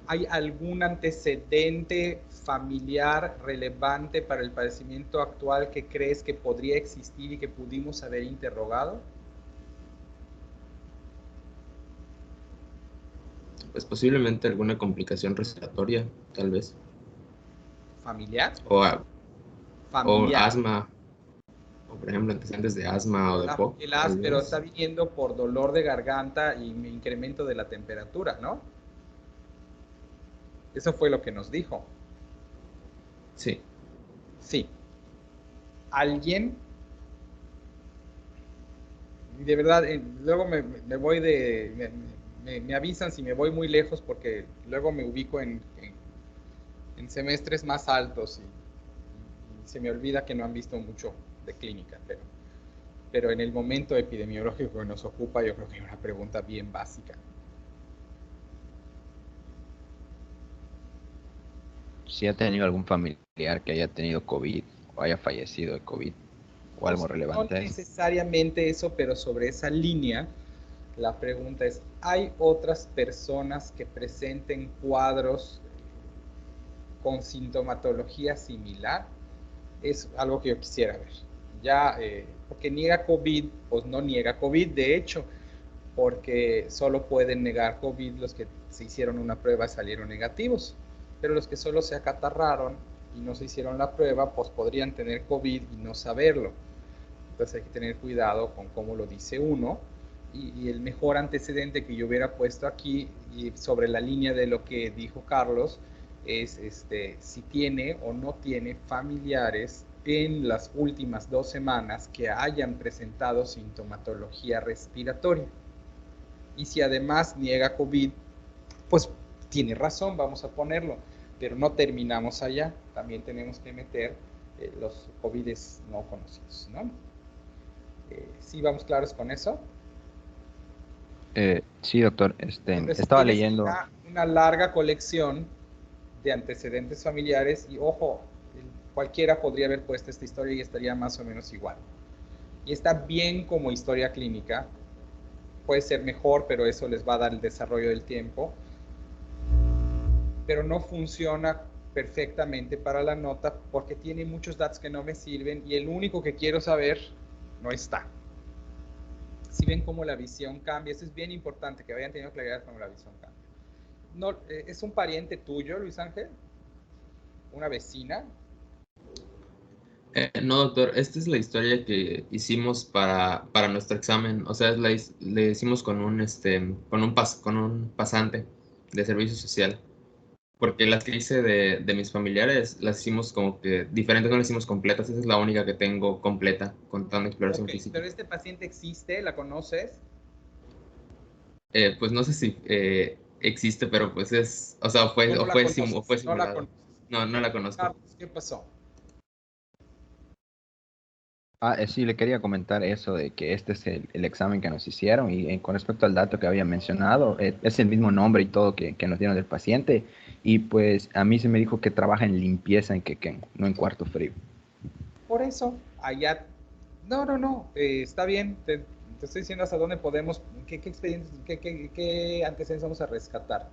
¿Hay algún antecedente familiar relevante para el padecimiento actual que crees que podría existir y que pudimos haber interrogado? Pues posiblemente alguna complicación respiratoria, tal vez. ¿Familiar? O Familiar. asma. O por ejemplo, antecedentes de asma o de POC. El pero está viniendo por dolor de garganta y incremento de la temperatura, ¿no? Eso fue lo que nos dijo. Sí. Sí. ¿Alguien? De verdad, luego me voy de... Me avisan si me voy muy lejos porque luego me ubico en semestres más altos y se me olvida que no han visto mucho de clínica, pero en el momento epidemiológico que nos ocupa yo creo que hay una pregunta bien básica. Si ha tenido algún familiar que haya tenido COVID o haya fallecido de COVID o algo Pues, relevante. no necesariamente eso, pero sobre esa línea, la pregunta es, ¿hay otras personas que presenten cuadros con sintomatología similar? Es algo que yo quisiera ver. Ya, porque niega COVID, pues no niega COVID, de hecho, porque solo pueden negar COVID los que se hicieron una prueba y salieron negativos. Pero los que solo se acatarraron y no se hicieron la prueba, pues podrían tener COVID y no saberlo. Entonces hay que tener cuidado con cómo lo dice uno. Y el mejor antecedente que yo hubiera puesto aquí, y sobre la línea de lo que dijo Carlos, es si tiene o no tiene familiares en las últimas 2 semanas que hayan presentado sintomatología respiratoria. Y si además niega COVID, pues tiene razón, vamos a ponerlo, pero no terminamos allá, también tenemos que meter los COVIDes no conocidos, ¿no? ¿Sí vamos claros con eso? Sí, doctor. Entonces, Estaba tienes leyendo. una larga colección de antecedentes familiares y, ojo, cualquiera podría haber puesto esta historia y estaría más o menos igual. Y está bien como historia clínica, puede ser mejor, pero eso les va a dar el desarrollo del tiempo, pero no funciona perfectamente para la nota porque tiene muchos datos que no me sirven y el único que quiero saber no está. Si ven cómo la visión cambia, eso es bien importante, que vayan teniendo claridad cómo la visión cambia. No, ¿es un pariente tuyo, Luis Ángel? ¿Una vecina? No, doctor, esta es la historia que hicimos para nuestro examen. O sea, le hicimos con con un pasante de servicio social. Porque las que hice de mis familiares las hicimos como que diferentes, no las hicimos completas. Esa es la única que tengo completa, contando exploración física. Pero este paciente existe, ¿la conoces? Pues no sé si existe, pero pues es, o sea, fue simulado. No, no la conozco. Carlos, ¿qué pasó? Sí, le quería comentar eso de que este es el examen que nos hicieron y con respecto al dato que había mencionado, es el mismo nombre y todo que nos dieron del paciente y pues a mí se me dijo que trabaja en limpieza en Quequén, no en cuarto frío. Por eso, allá... No, está bien, te estoy diciendo hasta dónde podemos, qué expedientes, qué antecedentes vamos a rescatar.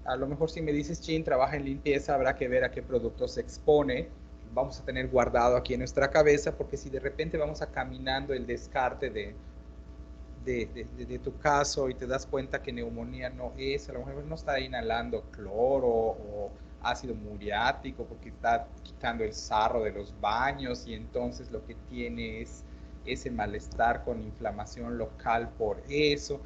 A lo mejor si me dices, Chin, trabaja en limpieza, habrá que ver a qué producto se expone, vamos a tener guardado aquí en nuestra cabeza, porque si de repente vamos a caminando el descarte de tu caso y te das cuenta que neumonía no es, a lo mejor no está inhalando cloro o ácido muriático porque está quitando el sarro de los baños y entonces lo que tiene es ese malestar con inflamación local por eso.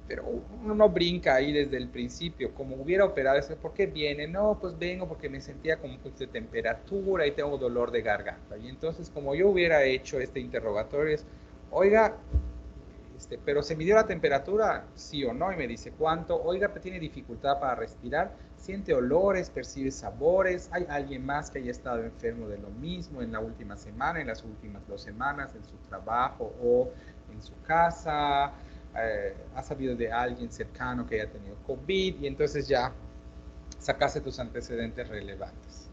pero uno no brinca ahí desde el principio, como hubiera operado, ¿por qué viene? No, pues vengo porque me sentía como un poquito de temperatura y tengo dolor de garganta. Y entonces, como yo hubiera hecho este interrogatorio, es, oiga, pero se midió la temperatura, sí o no, y me dice cuánto. Oiga, tiene dificultad para respirar, siente olores, percibe sabores. ¿Hay alguien más que haya estado enfermo de lo mismo en la última semana, en las últimas 2 semanas, en su trabajo o en su casa? ¿Ha sabido de alguien cercano que haya tenido COVID? Y entonces ya sacaste tus antecedentes relevantes.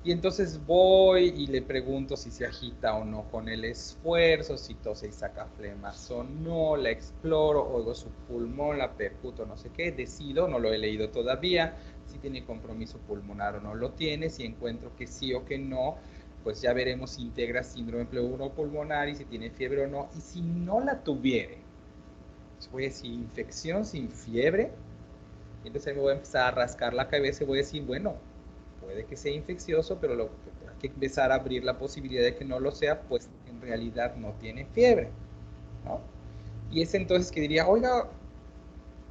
Y entonces voy y le pregunto si se agita o no con el esfuerzo, si tose y saca flemas o no, la exploro, oigo su pulmón, la percuto, no sé qué, decido, no lo he leído todavía, si tiene compromiso pulmonar o no lo tiene, si encuentro que sí o que no, pues ya veremos si integra síndrome pleuropulmonar y si tiene fiebre o no, y si no la tuviere, pues voy a decir infección sin fiebre, y entonces me voy a empezar a rascar la cabeza y voy a decir, bueno, puede que sea infeccioso, pero hay que empezar a abrir la posibilidad de que no lo sea, pues en realidad no tiene fiebre, ¿no? Y es entonces que diría, oiga,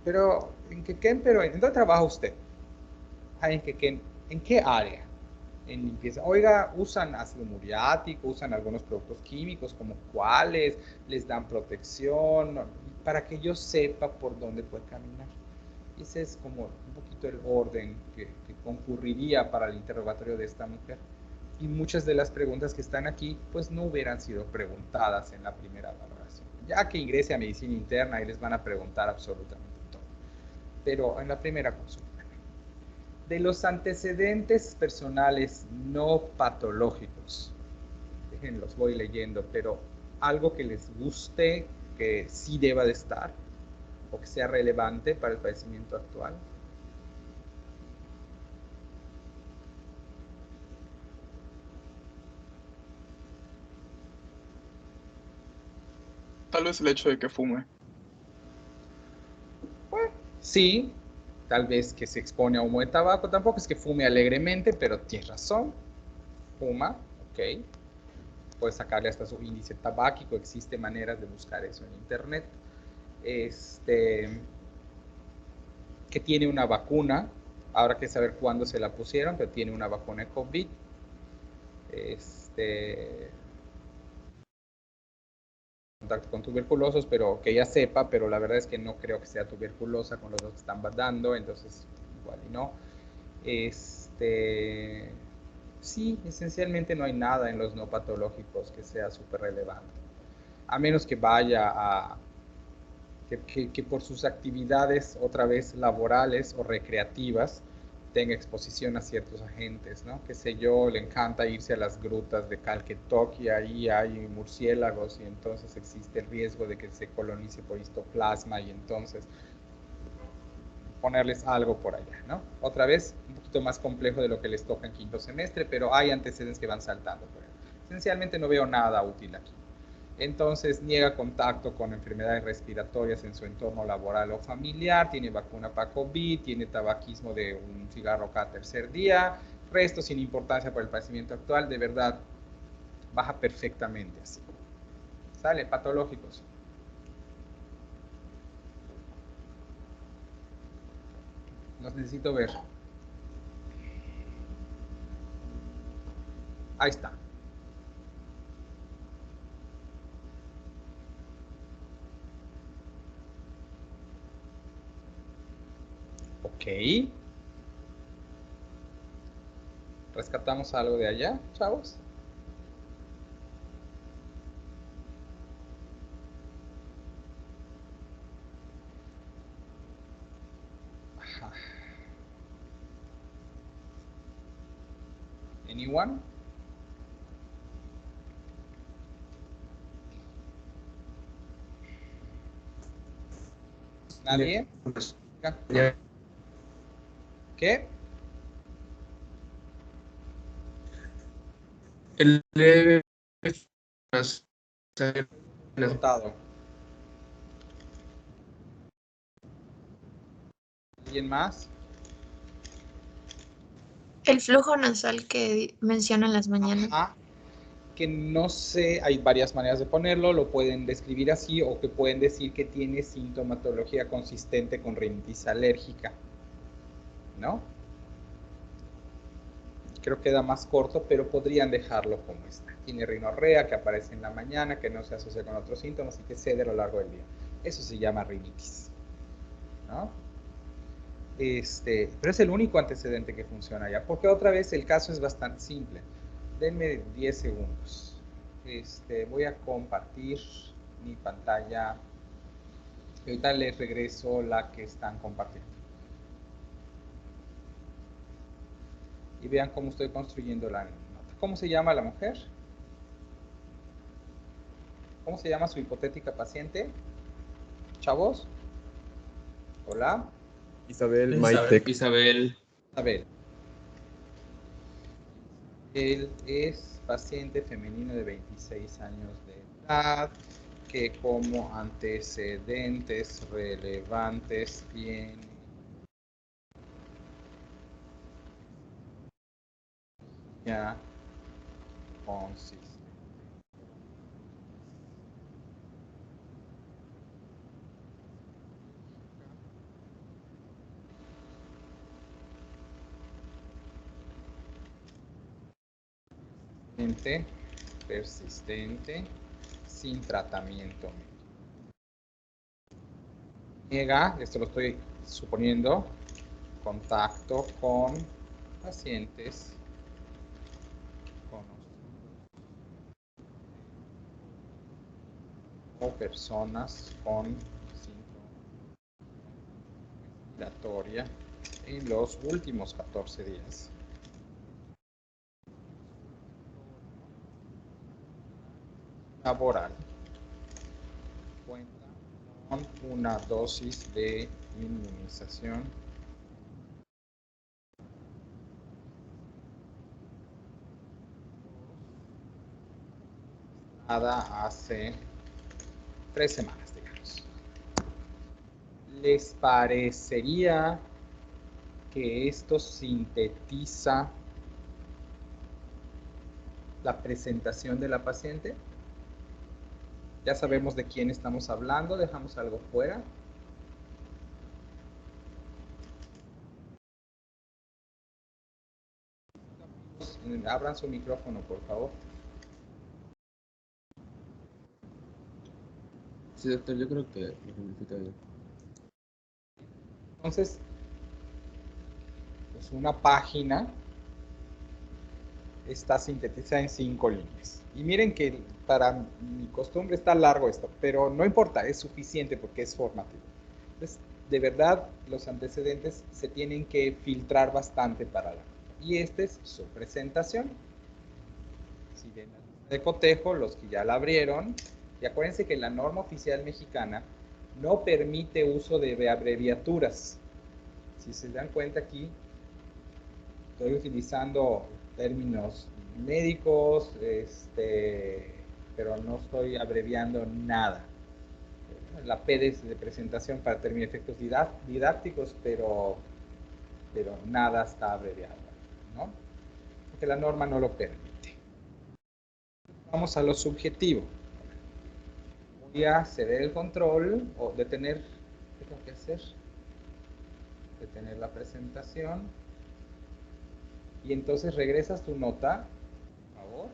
pero ¿en dónde trabaja usted? ¿En qué área? En limpieza. Oiga, usan ácido muriático, usan algunos productos químicos, como cuáles, les dan protección, para que yo sepa por dónde puede caminar. Ese es como un poquito el orden que concurriría para el interrogatorio de esta mujer. Y muchas de las preguntas que están aquí, pues no hubieran sido preguntadas en la primera valoración. Ya que ingrese a medicina interna, ahí les van a preguntar absolutamente todo. Pero en la primera consulta. De los antecedentes personales no patológicos, déjenlos, voy leyendo, pero algo que les guste, que sí deba de estar, o que sea relevante para el padecimiento actual. Tal vez el hecho de que fume. Bueno, sí, tal vez que se expone a humo de tabaco, tampoco es que fume alegremente, pero tienes razón, fuma, ok. Puedes sacarle hasta su índice tabáquico, existen maneras de buscar eso en internet. Que tiene una vacuna, ahora hay que saber cuándo se la pusieron, pero tiene una vacuna de COVID. Contacto con tuberculosos, pero que ella sepa, pero la verdad es que no creo que sea tuberculosa con los dos que están dando, entonces igual y no. Sí, esencialmente no hay nada en los no patológicos que sea súper relevante, a menos que vaya a que por sus actividades otra vez laborales o recreativas tenga exposición a ciertos agentes, ¿no? Qué sé yo, le encanta irse a las grutas de Calquetoc y ahí hay murciélagos y entonces existe el riesgo de que se colonice por histoplasma y entonces ponerles algo por allá, ¿no? Otra vez, un poquito más complejo de lo que les toca en quinto semestre, pero hay antecedentes que van saltando por ahí. Esencialmente no veo nada útil aquí. Entonces niega contacto con enfermedades respiratorias en su entorno laboral o familiar, tiene vacuna para COVID, tiene tabaquismo de un cigarro cada tercer día, resto sin importancia para el padecimiento actual, de verdad, baja perfectamente así. ¿Sale? Patológicos. Los necesito ver. Ahí está. Ok. ¿Rescatamos algo de allá, chavos? Ajá. Anyone? ¿Nadie? ¿Qué? El leve Notado. ¿Alguien más? El flujo nasal que mencionan las mañanas. Ajá. que no sé, hay varias maneras de ponerlo, lo pueden describir así o que pueden decir que tiene sintomatología consistente con rinitis alérgica, ¿no? Creo que queda más corto, pero podrían dejarlo como está. Tiene rinorrea que aparece en la mañana, que no se asocia con otros síntomas y que cede a lo largo del día. Eso se llama rinitis, ¿no? Pero es el único antecedente que funciona ya, porque otra vez el caso es bastante simple. Denme 10 segundos. Voy a compartir mi pantalla. Y ahorita les regreso la que están compartiendo. Y vean cómo estoy construyendo la nota. ¿Cómo se llama la mujer? ¿Cómo se llama su hipotética paciente? Chavos. Hola. Isabel Isabel. Maitek. Isabel, A ver. Él es paciente femenino de 26 años de edad, que como antecedentes relevantes tiene ya consistente. Persistente, sin tratamiento. Niega, esto lo estoy suponiendo, contacto con pacientes o personas con síndrome respiratoria en los últimos 14 días. Laboral. Cuenta con una dosis de inmunización dada hace 3 semanas, digamos. ¿Les parecería que esto sintetiza la presentación de la paciente? Ya sabemos de quién estamos hablando, dejamos algo fuera. Abran su micrófono, por favor. sí, doctor, yo creo que lo ejemplifica bien. Entonces, pues una página está sintetizada en 5 líneas. Y miren que para mi costumbre está largo esto, pero no importa, es suficiente porque es formativo. Entonces, de verdad, los antecedentes se tienen que filtrar bastante para la nota. Y esta es su presentación. Si ven la lista de cotejo, los que ya la abrieron, y acuérdense que la norma oficial mexicana no permite uso de abreviaturas. Si se dan cuenta aquí, estoy utilizando términos médicos, pero no estoy abreviando nada. La P es de presentación para términos efectos didácticos, pero nada está abreviado, ¿no? Porque la norma no lo permite. Vamos a lo subjetivo. Voy a ceder el control o detener. ¿Qué tengo que hacer? Detener la presentación. Y entonces regresas tu nota, por favor.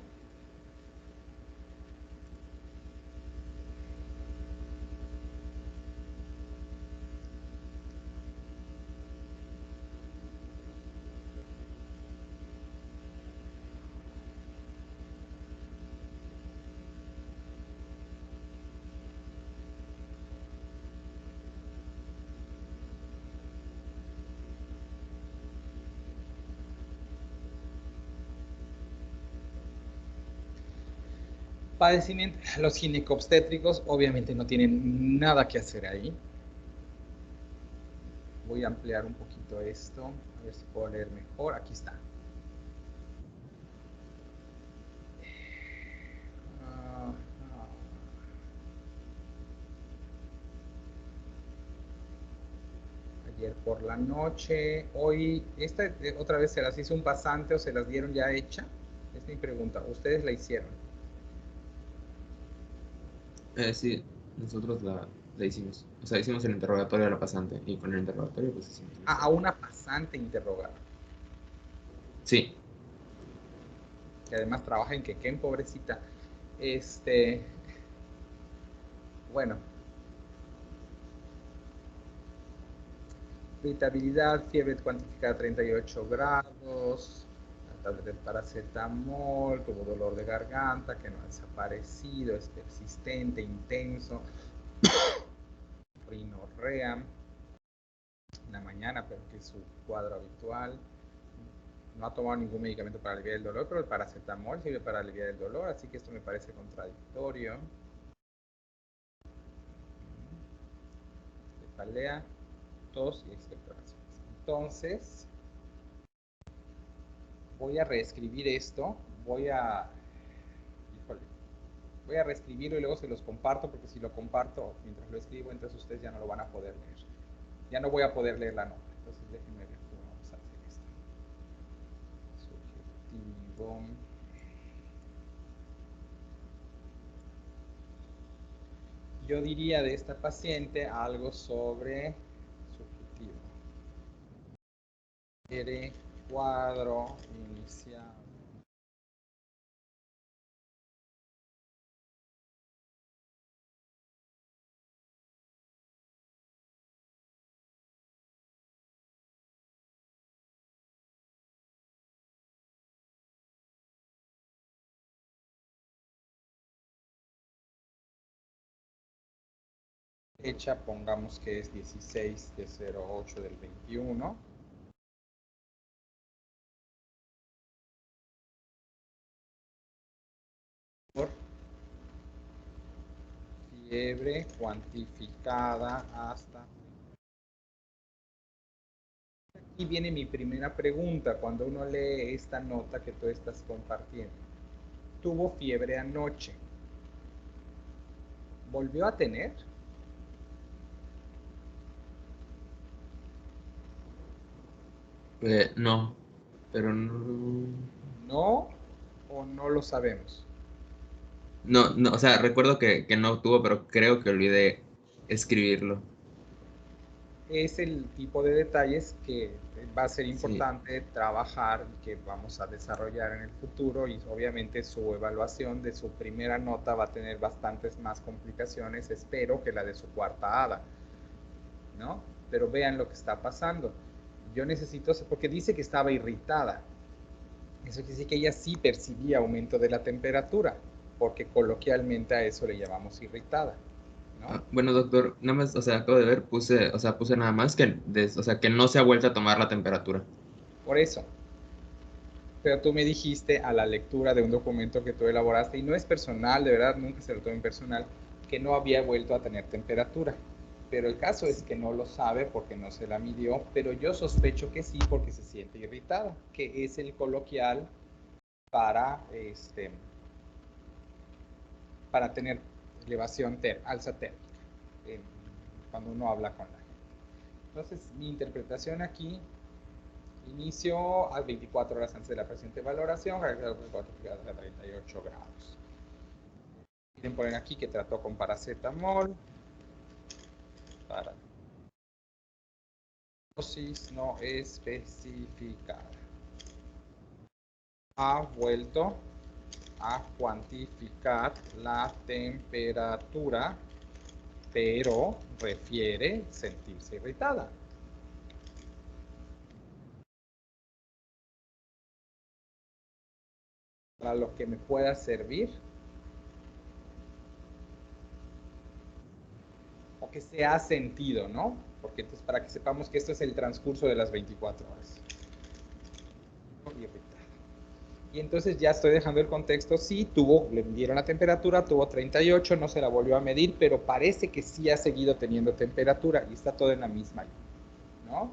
Padecimiento, los ginecobstétricos obviamente no tienen nada que hacer ahí. Voy a ampliar un poquito esto, a ver si puedo leer mejor. Aquí está. Ayer por la noche, hoy, esta otra vez se las hizo un pasante o se las dieron ya hecha. Es mi pregunta, ¿ustedes la hicieron? Sí, nosotros la hicimos. O sea, hicimos el interrogatorio a la pasante y con el interrogatorio pues hicimos la A historia. una pasante interrogada, Sí, que además trabaja en Quequén, pobrecita. Bueno, irritabilidad, fiebre cuantificada 38 grados, la tablet del paracetamol, tuvo dolor de garganta que no ha desaparecido, es persistente, intenso, rinorrea en la mañana, pero que es su cuadro habitual. No ha tomado ningún medicamento para aliviar el dolor, pero el paracetamol sirve para aliviar el dolor, así que esto me parece contradictorio. Cefalea, tos y expectoraciones. Entonces, voy a reescribir esto, híjole, voy a reescribirlo y luego se los comparto, porque si lo comparto mientras lo escribo, entonces ustedes ya no lo van a poder leer. Ya no voy a poder leer la nota. Entonces déjenme ver cómo vamos a hacer esto. Subjetivo. Yo diría de esta paciente algo sobre subjetivo. Quiere cuadro inicial. Fecha, pongamos que es 16 de 08 del 21. Por fiebre cuantificada hasta... Aquí viene mi primera pregunta cuando uno lee esta nota que tú estás compartiendo. Tuvo fiebre anoche. ¿Volvió a tener? no, pero no, ¿No o no lo sabemos? no, no, o sea, recuerdo que no tuvo, pero creo que olvidé escribirlo. Es el tipo de detalles que va a ser Sí, importante trabajar y que vamos a desarrollar en el futuro, y obviamente su evaluación de su primera nota va a tener bastantes más complicaciones, espero, que la de su cuarta hada, ¿no? Pero vean lo que está pasando. Yo necesito, porque dice que estaba irritada. Eso quiere decir que ella sí percibía aumento de la temperatura, porque coloquialmente a eso le llamamos irritada, ¿no? bueno, doctor, nada más, o sea, acabo de ver, puse nada más o sea, que no se ha vuelto a tomar la temperatura. Por eso. Pero tú me dijiste a la lectura de un documento que tú elaboraste, y no es personal, de verdad, nunca se lo tomen personal, que no había vuelto a tener temperatura. Pero el caso es que no lo sabe porque no se la midió, pero yo sospecho que sí porque se siente irritada, que es el coloquial para, para tener alza térmica, eh, cuando uno habla con la gente. Entonces, mi interpretación aquí: inicio a 24 horas antes de la presente valoración, a 38 grados. Quieren poner aquí que trató con paracetamol, para dosis no especificada. Ha vuelto a cuantificar la temperatura, pero refiere sentirse irritada. Para lo que me pueda servir, o que se ha sentido, ¿no? Porque entonces, para que sepamos que esto es el transcurso de las 24 horas. Irritada. Y entonces ya estoy dejando el contexto. Sí, le midieron la temperatura, tuvo 38, no se la volvió a medir, pero parece que sí ha seguido teniendo temperatura y está todo en la misma, ¿no?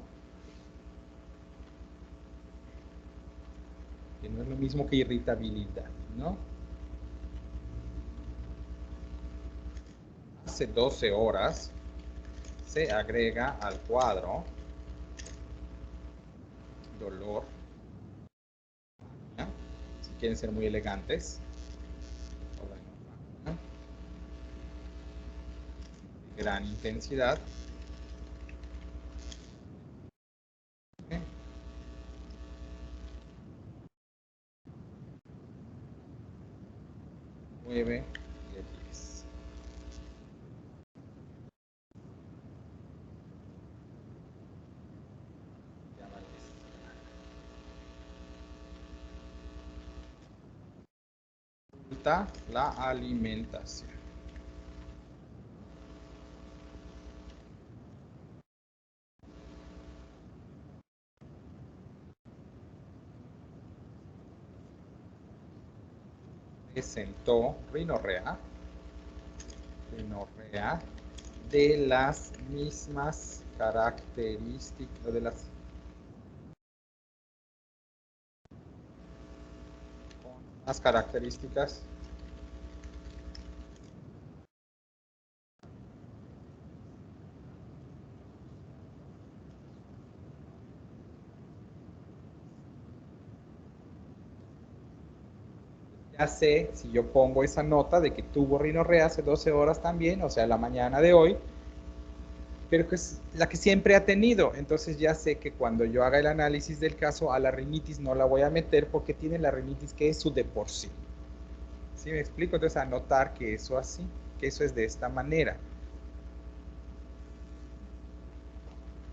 Que no es lo mismo que irritabilidad, ¿no? Hace 12 horas se agrega al cuadro dolor, ¿no? Si quieren ser muy elegantes, gran intensidad. ¿Eh? Nueve y 10. La alimentación. Presentó rinorrea de las mismas características, de las características ya sé, si yo pongo esa nota de que tuvo rinorrea hace 12 horas también, o sea, la mañana de hoy, pero que es la que siempre ha tenido. Entonces ya sé que cuando yo haga el análisis del caso, a la rinitis no la voy a meter porque tiene la rinitis que es su de por sí. ¿Sí me explico? Entonces anotar que eso así, que eso es de esta manera.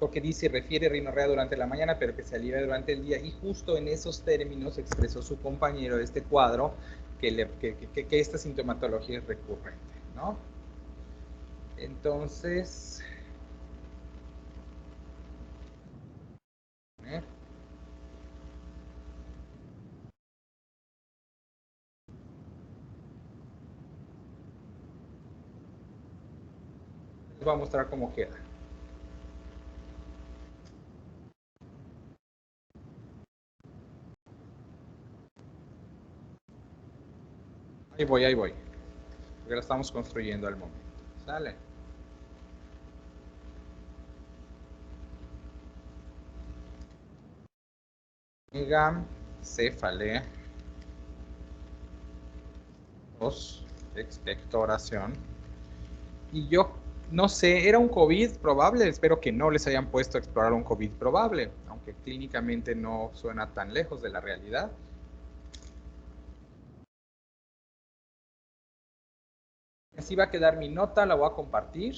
Porque dice, refiere rinorrea durante la mañana, pero que se alivia durante el día. Y justo en esos términos expresó su compañero de este cuadro que esta sintomatología es recurrente, ¿no? Entonces, les voy a mostrar cómo queda. Ahí voy. Porque la estamos construyendo al momento. ¿Sale? Megancefalea. 2. Expectoración. Y yo no sé, ¿era un COVID probable? Espero que no les hayan puesto a explorar un COVID probable, aunque clínicamente no suena tan lejos de la realidad. Así va a quedar mi nota, la voy a compartir.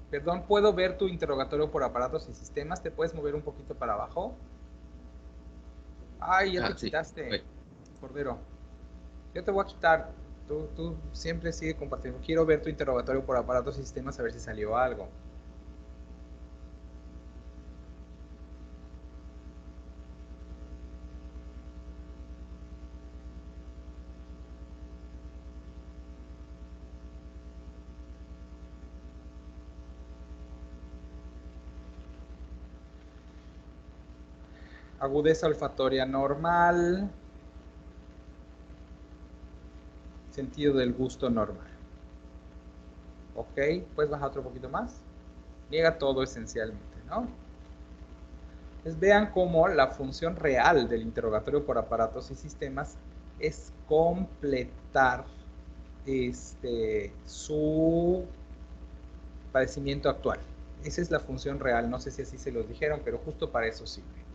Perdón, ¿puedo ver tu interrogatorio por aparatos y sistemas? ¿Te puedes mover un poquito para abajo? Ay, ya te quitaste, sí. Cordero. Yo te voy a quitar. Tú siempre sigue compartiendo. Quiero ver tu interrogatorio por aparatos y sistemas a ver si salió algo. Agudeza olfatoria normal. Sentido del gusto normal. Ok, ¿puedes bajar otro poquito más? Niega todo esencialmente, ¿no? Entonces vean cómo la función real del interrogatorio por aparatos y sistemas es completar su padecimiento actual. Esa es la función real, no sé si así se los dijeron, pero justo para eso sirve.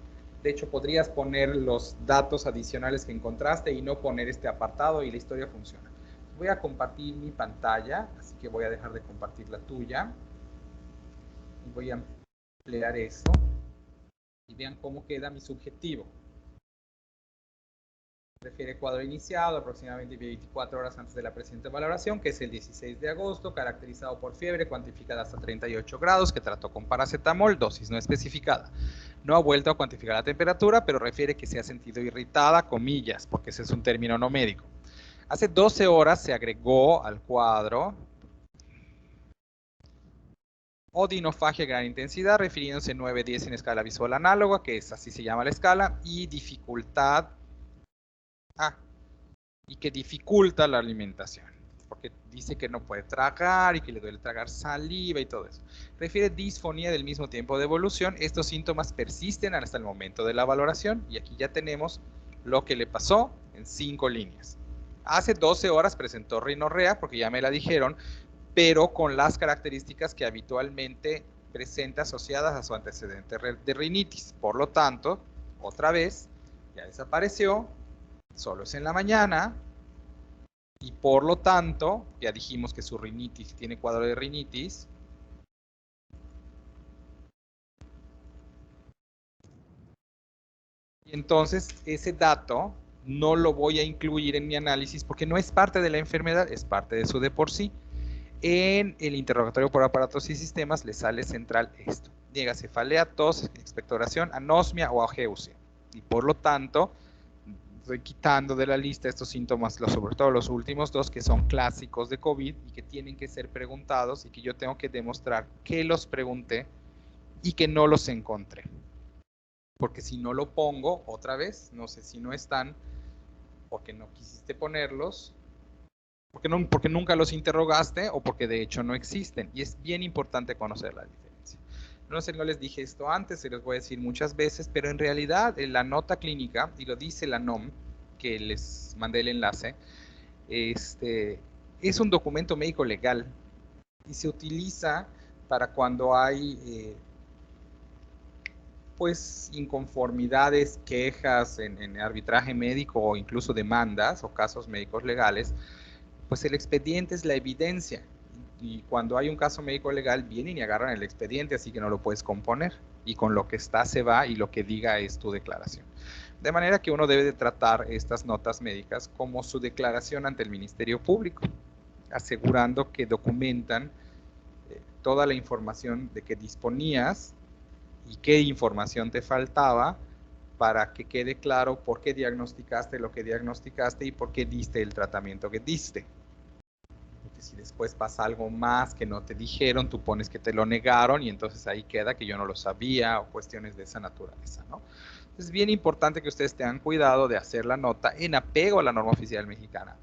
De hecho, podrías poner los datos adicionales que encontraste y no poner este apartado y la historia funciona. Voy a compartir mi pantalla, así que voy a dejar de compartir la tuya. Y voy a ampliar esto. Y vean cómo queda mi subjetivo. Refiere cuadro iniciado aproximadamente 24 horas antes de la presente valoración, que es el 16 de agosto, caracterizado por fiebre cuantificada hasta 38 grados, que trató con paracetamol, dosis no especificada. No ha vuelto a cuantificar la temperatura, pero refiere que se ha sentido irritada, comillas, porque ese es un término no médico. Hace 12 horas se agregó al cuadro odinofagia gran intensidad, refiriéndose 9-10 en escala visual análoga, que es así se llama la escala, y dificultad y que dificulta la alimentación, porque dice que no puede tragar y que le duele tragar saliva y todo eso. Refiere disfonía del mismo tiempo de evolución. Estos síntomas persisten hasta el momento de la valoración y aquí ya tenemos lo que le pasó en 5 líneas. Hace 12 horas presentó rinorrea, porque ya me la dijeron, pero con las características que habitualmente presenta asociadas a su antecedente de rinitis. Por lo tanto, otra vez, ya desapareció, solo es en la mañana, y por lo tanto, ya dijimos que su rinitis tiene cuadro de rinitis. Y entonces, ese dato no lo voy a incluir en mi análisis porque no es parte de la enfermedad, es parte de su de por sí. En el interrogatorio por aparatos y sistemas le sale central esto. Niega cefalea, tos, expectoración, anosmia o ageusia. Y por lo tanto, estoy quitando de la lista estos síntomas, sobre todo los últimos dos, que son clásicos de COVID y que tienen que ser preguntados y que yo tengo que demostrar que los pregunté y que no los encontré. Porque si no lo pongo otra vez, no sé si no están, porque no quisiste ponerlos, porque nunca los interrogaste o porque de hecho no existen. Y es bien importante conocer la diferencia. No sé, no les dije esto antes, se los voy a decir muchas veces, pero en realidad en la nota clínica, y lo dice la NOM, que les mandé el enlace, es un documento médico legal y se utiliza para cuando hay pues inconformidades, quejas en arbitraje médico o incluso demandas o casos médicos legales, pues el expediente es la evidencia. Y cuando hay un caso médico legal, vienen y agarran el expediente, así que no lo puedes componer. Y con lo que está se va y lo que diga es tu declaración. De manera que uno debe de tratar estas notas médicas como su declaración ante el Ministerio Público, asegurando que documentan toda la información de que disponías y qué información te faltaba para que quede claro por qué diagnosticaste lo que diagnosticaste y por qué diste el tratamiento que diste. Porque si después pasa algo más que no te dijeron, tú pones que te lo negaron y entonces ahí queda que yo no lo sabía o cuestiones de esa naturaleza, ¿no? Es bien importante que ustedes tengan cuidado de hacer la nota en apego a la norma oficial mexicana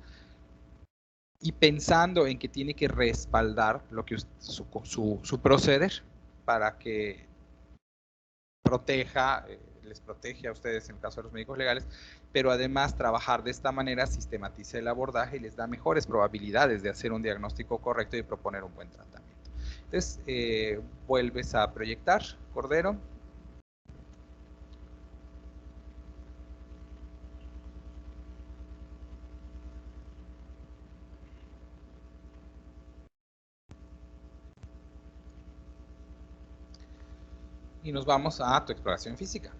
y pensando en que tiene que respaldar lo que su proceder para que proteja, les protege a ustedes en el caso de los médicos legales, pero además trabajar de esta manera sistematiza el abordaje y les da mejores probabilidades de hacer un diagnóstico correcto y proponer un buen tratamiento. Entonces, vuelves a proyectar, Cordero. Y nos vamos a tu exploración física.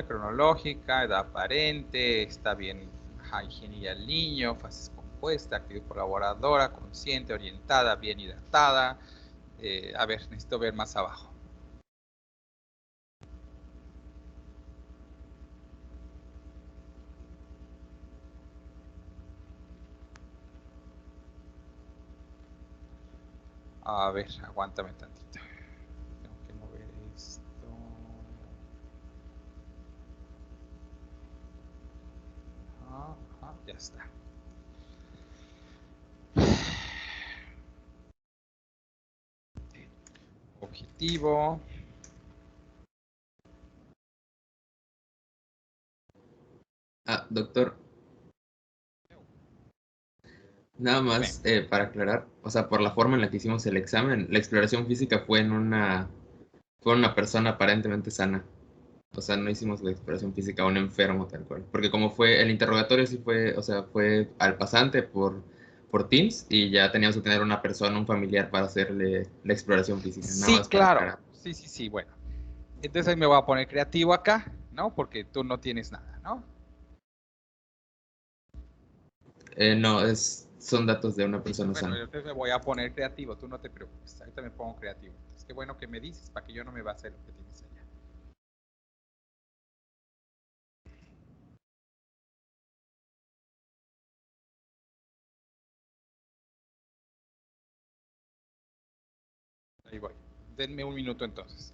Cronológica, edad aparente, está bien, higiene al niño, fases compuesta, actividad colaboradora, consciente, orientada, bien hidratada. A ver, necesito ver más abajo. A ver, aguántame tantito. Tengo que mover esto. Ajá, ya está. Objetivo. Doctor, nada Dime. más para aclarar, o sea, por la forma en la que hicimos el examen, la exploración física fue una persona aparentemente sana. O sea, no hicimos la exploración física a un enfermo tal cual. Porque como fue, el interrogatorio sí fue, o sea, fue al pasante por Teams y ya teníamos que tener una persona, un familiar para hacerle la exploración física. Nada Sí, más para claro. aclarar. Sí, bueno. Entonces ahí me voy a poner creativo acá, ¿no? Porque tú no tienes nada, ¿no? No, son datos de una Listo, persona bueno, sana. entonces me voy a poner creativo, tú no te preocupes. Ahorita me pongo creativo. Entonces, qué bueno que me dices para que yo no me base en lo que tienes allá. Ahí voy. Denme un minuto entonces.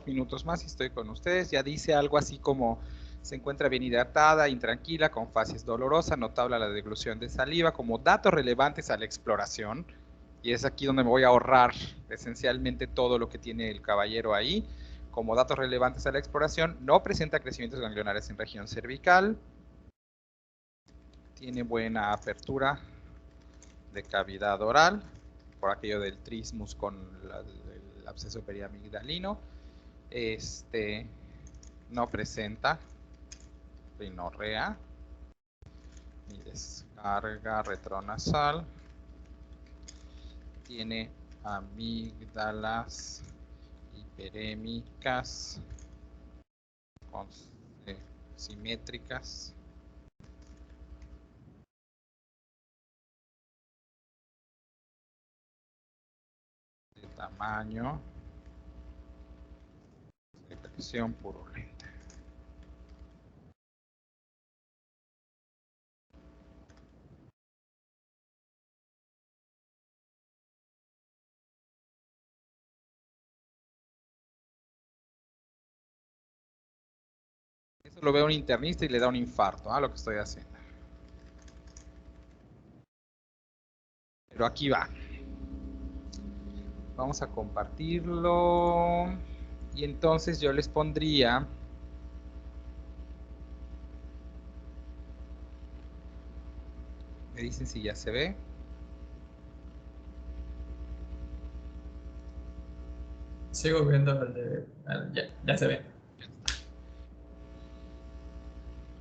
minutos más y estoy con ustedes. Ya dice algo así como: se encuentra bien hidratada, intranquila, con facies dolorosa, notable la deglución de saliva, como datos relevantes a la exploración. Y es aquí donde me voy a ahorrar esencialmente todo lo que tiene el caballero ahí. Como datos relevantes a la exploración, no presenta crecimientos ganglionares en región cervical, tiene buena apertura de cavidad oral, por aquello del trismus con el absceso periamigdalino. No presenta rinorrea ni descarga retronasal, tiene amígdalas hiperémicas simétricas, de tamaño, secreción purulenta. Eso lo ve un internista y le da un infarto a lo que estoy haciendo. Pero aquí va. Vamos a compartirlo. Y entonces yo les pondría... Me dicen si ya se ve. Sigo viendo el de... ya se ve.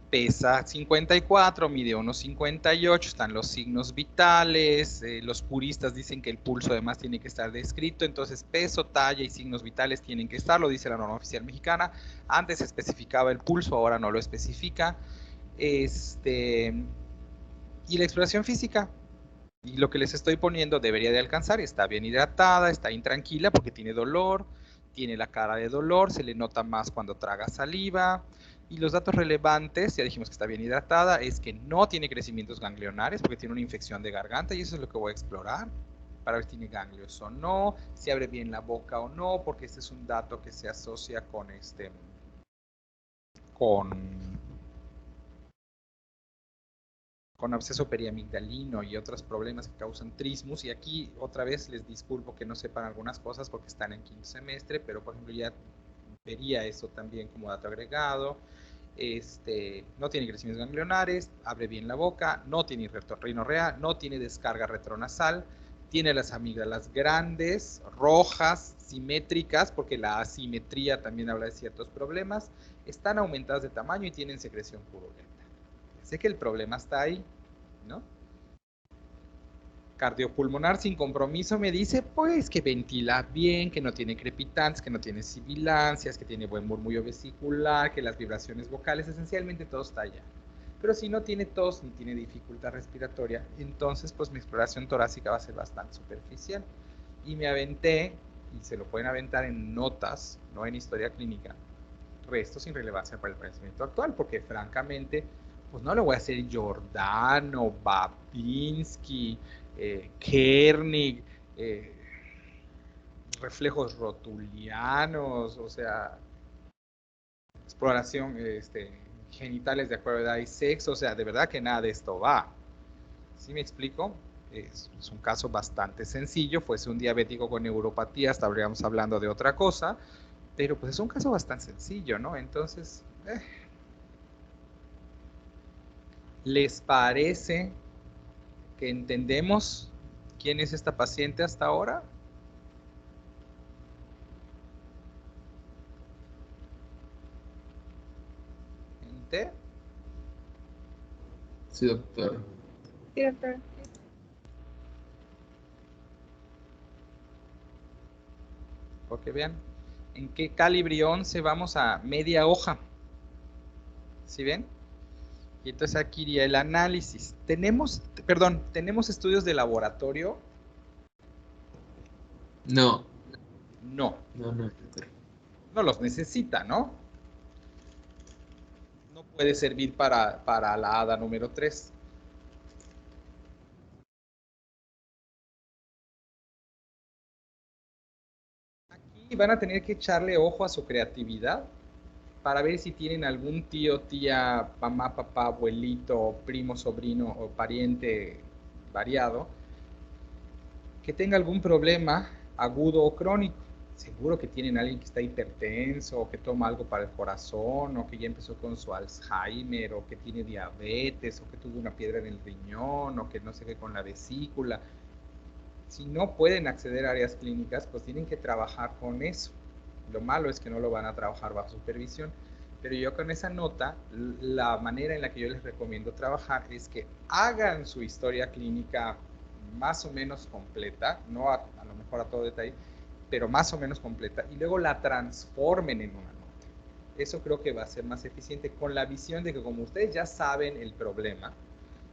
Pesa 54, mide 1,58, están los signos vitales, los puristas dicen que el pulso además tiene que estar descrito, entonces peso, talla y signos vitales tienen que estar, lo dice la norma oficial mexicana. Antes se especificaba el pulso, ahora no lo especifica. Y la exploración física, y lo que les estoy poniendo debería de alcanzar: está bien hidratada, está intranquila porque tiene dolor, tiene la cara de dolor, se le nota más cuando traga saliva. Y los datos relevantes, ya dijimos que está bien hidratada, es que no tiene crecimientos ganglionares porque tiene una infección de garganta, y eso es lo que voy a explorar para ver si tiene ganglios o no, si abre bien la boca o no, porque este es un dato que se asocia con absceso periamigdalino y otros problemas que causan trismus. Y aquí otra vez les disculpo que no sepan algunas cosas porque están en quinto semestre, pero por ejemplo ya vería eso también como dato agregado. No tiene crecimientos ganglionares, abre bien la boca, no tiene rinorrea, no tiene descarga retronasal, tiene las amígdalas grandes, rojas, simétricas, porque la asimetría también habla de ciertos problemas, están aumentadas de tamaño y tienen secreción purulenta. Sé que el problema está ahí, ¿no? Cardiopulmonar sin compromiso me dice pues que ventila bien, que no tiene crepitantes, que no tiene sibilancias, que tiene buen murmullo vesicular, que las vibraciones vocales, esencialmente todo está allá. Pero si no tiene tos ni tiene dificultad respiratoria, entonces pues mi exploración torácica va a ser bastante superficial. Y me aventé, y se lo pueden aventar en notas, no en historia clínica, resto sin relevancia para el padecimiento actual, porque francamente pues no le voy a hacer Giordano, Babinski, Kernig, reflejos rotulianos, o sea, exploración genitales de acuerdo a edad y sexo, o sea, de verdad que nada de esto va. ¿Sí me explico? Es un caso bastante sencillo. Fuese un diabético con neuropatía, estaríamos hablando de otra cosa, pero pues es un caso bastante sencillo, ¿no? Entonces, ¿les parece que entendemos quién es esta paciente hasta ahora? ¿Gente? Sí, doctor. Sí, doctor. Porque vean, en qué calibre 11 vamos a media hoja. ¿Sí ven? Y entonces aquí iría el análisis. Tenemos estudios de laboratorio. No, No, no, doctor. no los necesita, ¿no? No puede servir para la hada número 3. Aquí y van a tener que echarle ojo a su creatividad para ver si tienen algún tío, tía, mamá, papá, abuelito, primo, sobrino o pariente variado que tenga algún problema agudo o crónico. Seguro que tienen a alguien que está hipertenso, o que toma algo para el corazón, o que ya empezó con su Alzheimer, o que tiene diabetes, o que tuvo una piedra en el riñón, o que no sé qué con la vesícula. Si no pueden acceder a áreas clínicas, pues tienen que trabajar con eso. Lo malo es que no lo van a trabajar bajo supervisión. Pero yo con esa nota, la manera en la que yo les recomiendo trabajar es que hagan su historia clínica más o menos completa, no a lo mejor a todo detalle, pero más o menos completa, y luego la transformen en una nota. Eso creo que va a ser más eficiente con la visión de que como ustedes ya saben el problema,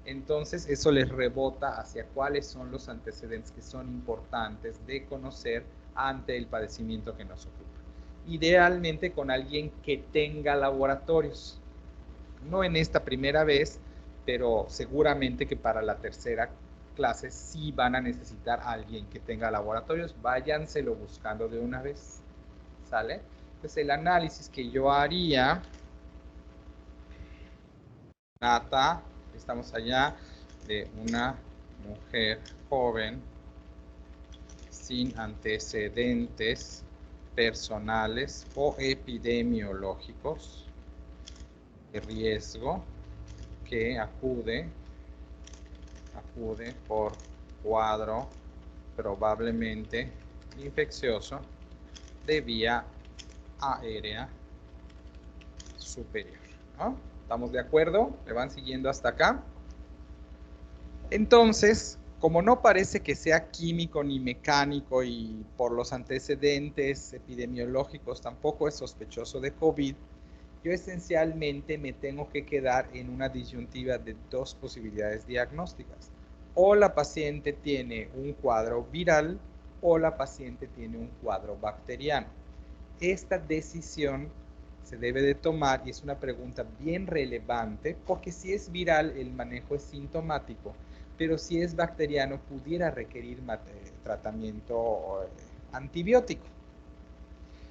entonces eso les rebota hacia cuáles son los antecedentes que son importantes de conocer ante el padecimiento que nos ocupa. Idealmente con alguien que tenga laboratorios. No en esta primera vez, pero seguramente que para la tercera clase sí van a necesitar a alguien que tenga laboratorios. Váyanselo buscando de una vez. ¿Sale? Entonces el análisis que yo haría, data, estamos allá, de una mujer joven sin antecedentes personales o epidemiológicos de riesgo que acude por cuadro probablemente infeccioso de vía aérea superior, ¿no? ¿Estamos de acuerdo? ¿Me van siguiendo hasta acá? Entonces, como no parece que sea químico ni mecánico y por los antecedentes epidemiológicos tampoco es sospechoso de COVID, yo esencialmente me tengo que quedar en una disyuntiva de dos posibilidades diagnósticas. O la paciente tiene un cuadro viral o la paciente tiene un cuadro bacteriano. Esta decisión se debe de tomar y es una pregunta bien relevante porque si es viral el manejo es sintomático, pero si es bacteriano pudiera requerir tratamiento antibiótico.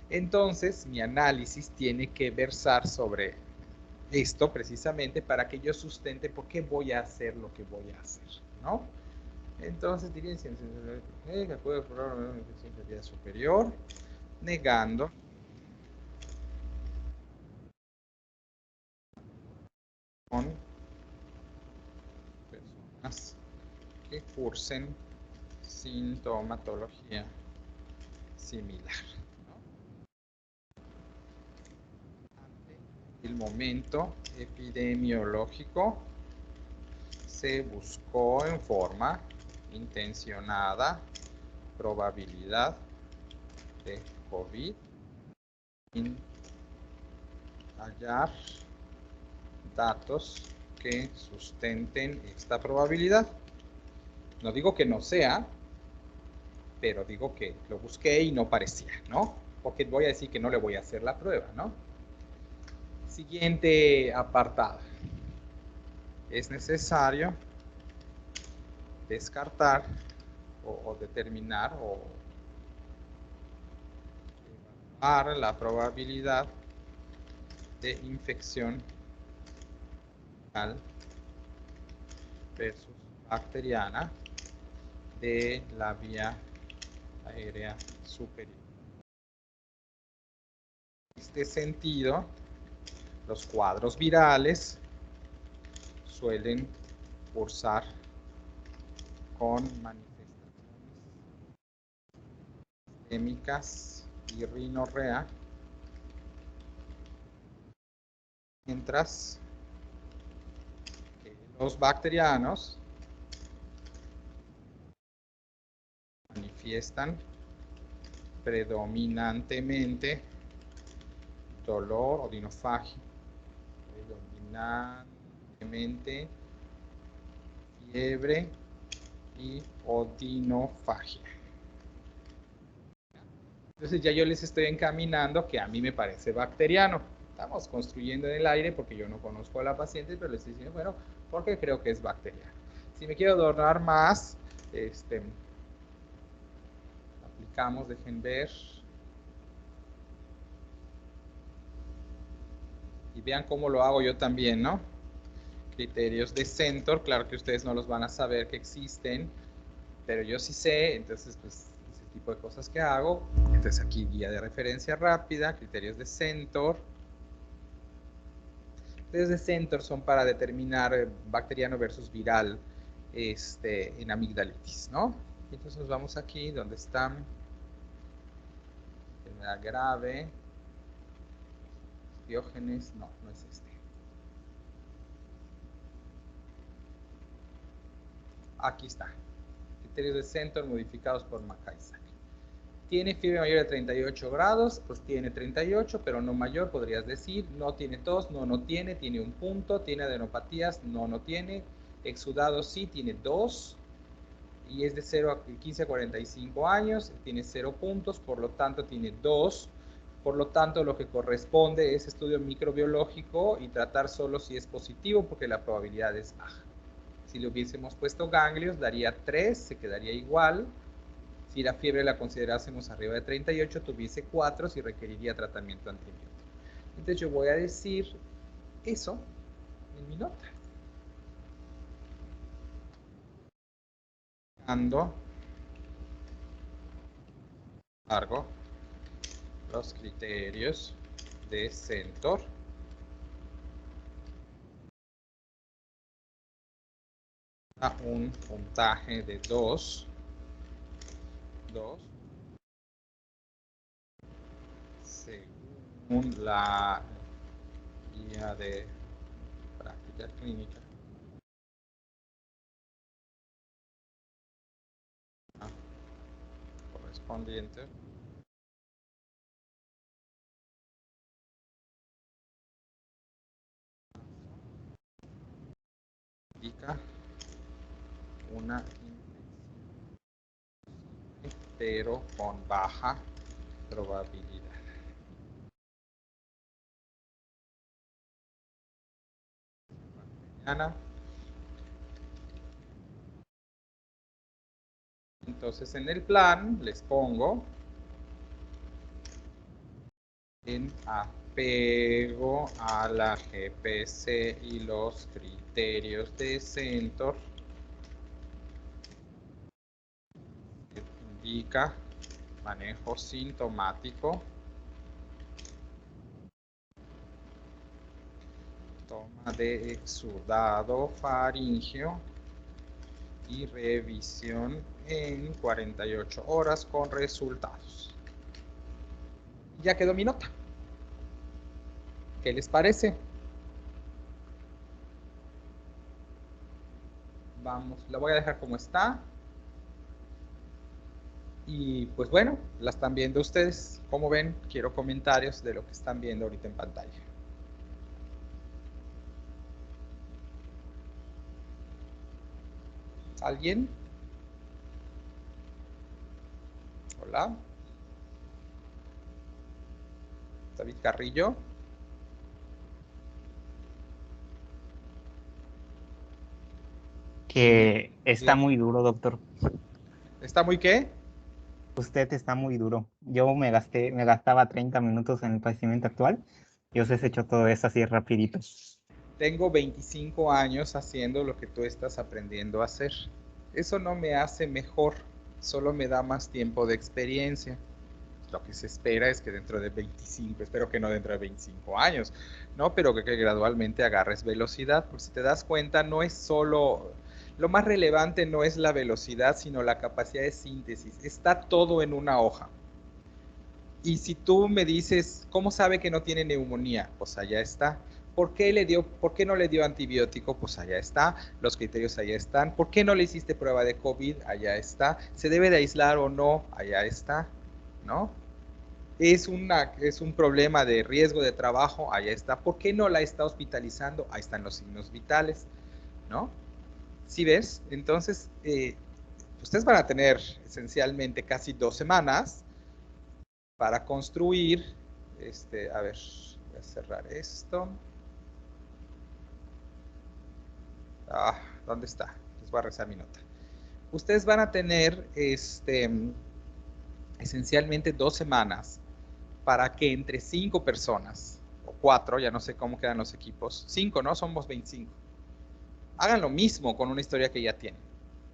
Entonces, mi análisis tiene que versar sobre esto precisamente para que yo sustente por qué voy a hacer lo que voy a hacer, ¿no? Entonces, diría que puede probar una infección de vía superior, negando con personas que cursen sintomatología similar. El momento epidemiológico se buscó en forma intencionada probabilidad de COVID sin hallar datos que sustenten esta probabilidad. No digo que no sea, pero digo que lo busqué y no parecía, ¿no? Porque voy a decir que no le voy a hacer la prueba, ¿no? Siguiente apartado. Es necesario descartar o determinar o evaluar la probabilidad de infección viral versus bacteriana de la vía aérea superior. En este sentido, los cuadros virales suelen cursar con manifestaciones sistémicas y rinorrea, mientras que los bacterianos manifiestan predominantemente dolor o dinofagia, predominantemente fiebre y odinofagia. Entonces ya yo les estoy encaminando que a mí me parece bacteriano. Estamos construyendo en el aire porque yo no conozco a la paciente, pero les estoy diciendo, bueno, porque creo que es bacteriano. Si me quiero adornar más, aplicamos, dejen ver, vean cómo lo hago yo también, ¿no? Criterios de Centor, claro que ustedes no los van a saber que existen, pero yo sí sé, entonces pues ese tipo de cosas que hago. Entonces aquí guía de referencia rápida, criterios de Centor. Criterios de Centor son para determinar bacteriano versus viral en amigdalitis, ¿no? Entonces nos vamos aquí donde están enfermedad grave, Diógenes, no, no es este. Aquí está. Criterios de Centor modificados por Mackay-Isaac. ¿Tiene fiebre mayor de 38 grados? Pues tiene 38, pero no mayor, podrías decir. No tiene tos, no tiene. Tiene un punto. ¿Tiene adenopatías? No tiene. Exudado sí, tiene 2. Y es de 0 a 15 a 45 años. Tiene 0 puntos, por lo tanto tiene 2. Por lo tanto, lo que corresponde es estudio microbiológico y tratar solo si es positivo, porque la probabilidad es baja. Si le hubiésemos puesto ganglios, daría 3, se quedaría igual. Si la fiebre la considerásemos arriba de 38, tuviese 4, si requeriría tratamiento antibiótico. Entonces yo voy a decir eso en mi nota. Ando largo los criterios de Centor. A un puntaje de 2. Según la guía de práctica clínica correspondiente indica una infección, pero con baja probabilidad. Mañana. Entonces en el plan les pongo en apego a la GPC y los criterios de Centor, que indica manejo sintomático, toma de exudado faríngeo y revisión en 48 horas con resultados. Ya quedó mi nota. ¿Qué les parece? Vamos, la voy a dejar como está. Y pues bueno, la están viendo ustedes. Como ven, quiero comentarios de lo que están viendo ahorita en pantalla. ¿Alguien? Hola. David Carrillo. Que está Bien. muy duro, doctor. ¿Está muy qué? Usted está muy duro. Yo me gastaba 30 minutos en el padecimiento actual y usted se echó todo eso así rapidito. Tengo 25 años haciendo lo que tú estás aprendiendo a hacer. Eso no me hace mejor, solo me da más tiempo de experiencia. Lo que se espera es que dentro de 25, espero que no dentro de 25 años, ¿no? Pero que gradualmente agarres velocidad, porque si te das cuenta, no es solo, lo más relevante no es la velocidad, sino la capacidad de síntesis. Está todo en una hoja. Y si tú me dices, ¿cómo sabe que no tiene neumonía? Pues allá está. ¿Por qué no le dio antibiótico? Pues allá está. Los criterios allá están. ¿Por qué no le hiciste prueba de COVID? Allá está. ¿Se debe de aislar o no? Allá está, ¿no? Es un problema de riesgo de trabajo, allá está. ¿Por qué no la está hospitalizando? Ahí están los signos vitales, ¿no? ¿Sí ves? Entonces, ustedes van a tener esencialmente casi 2 semanas para construir, a ver, voy a cerrar esto. ¿Dónde está? Les voy a rezar mi nota. Ustedes van a tener, esencialmente 2 semanas para que entre 5 personas, o 4, ya no sé cómo quedan los equipos, 5, ¿no? Somos 25. Hagan lo mismo con una historia que ya tienen.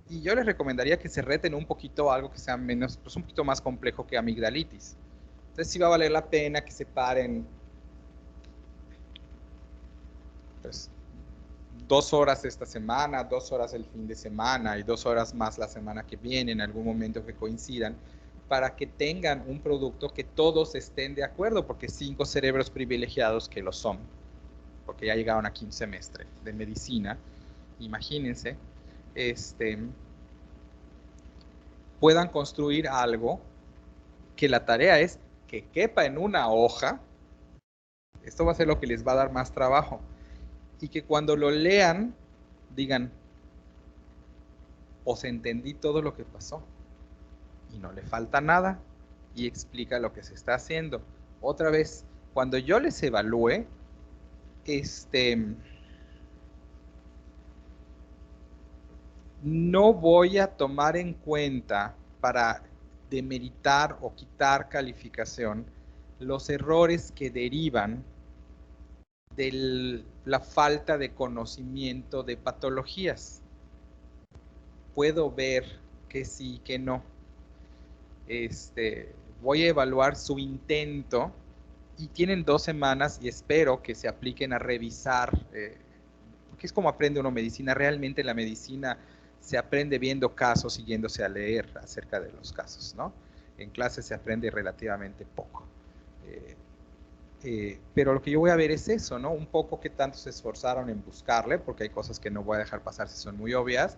Y yo les recomendaría que se reten un poquito algo que sea menos, pues un poquito más complejo que amigdalitis. Entonces sí va a valer la pena que se paren pues 2 horas esta semana, 2 horas el fin de semana y 2 horas más la semana que viene, en algún momento que coincidan, para que tengan un producto que todos estén de acuerdo, porque 5 cerebros privilegiados que lo son, porque ya llegaron aquí un semestre de medicina, imagínense, puedan construir algo que la tarea es que quepa en una hoja. Esto va a ser lo que les va a dar más trabajo. Y que cuando lo lean, digan, os entendí todo lo que pasó. Y no le falta nada. Y explica lo que se está haciendo. Otra vez, cuando yo les evalúe, no voy a tomar en cuenta para demeritar o quitar calificación los errores que derivan de la falta de conocimiento de patologías. Puedo ver que sí, que no. Voy a evaluar su intento y tienen 2 semanas y espero que se apliquen a revisar, porque es como aprende uno medicina. Realmente la medicina se aprende viendo casos y yéndose a leer acerca de los casos, ¿no? En clase se aprende relativamente poco. Pero lo que yo voy a ver es eso, ¿no? Un poco qué tanto se esforzaron en buscarle, porque hay cosas que no voy a dejar pasar si son muy obvias,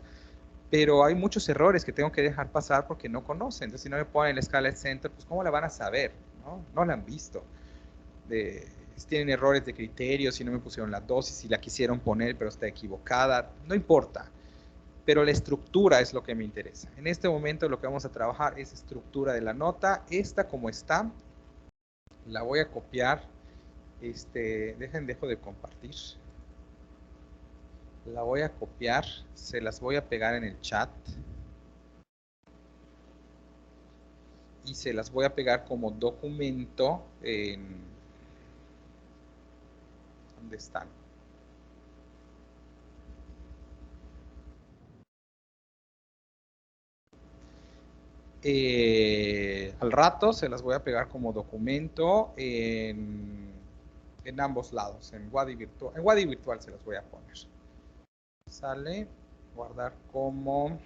pero hay muchos errores que tengo que dejar pasar porque no conocen. Entonces, si no me ponen la Scarlett Center, pues ¿cómo la van a saber? No la han visto. Si tienen errores de criterio, si no me pusieron la dosis, si la quisieron poner pero está equivocada, no importa. Pero la estructura es lo que me interesa. En este momento lo que vamos a trabajar es estructura de la nota. Esta como está, la voy a copiar. Dejo de compartir. La voy a copiar, se las voy a pegar en el chat. Y se las voy a pegar como documento en... ¿Dónde están? Al rato se las voy a pegar como documento en ambos lados, en Wadi Virtual. En Wadi Virtual se las voy a poner. Sale, guardar como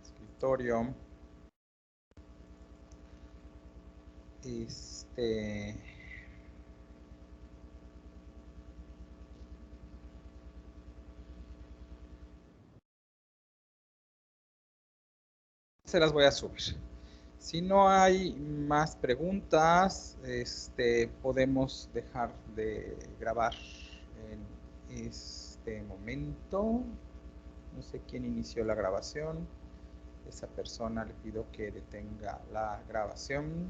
escritorio. Se las voy a subir. Si no hay más preguntas, podemos dejar de grabar en este momento. No sé quién inició la grabación. Esa persona le pido que detenga la grabación.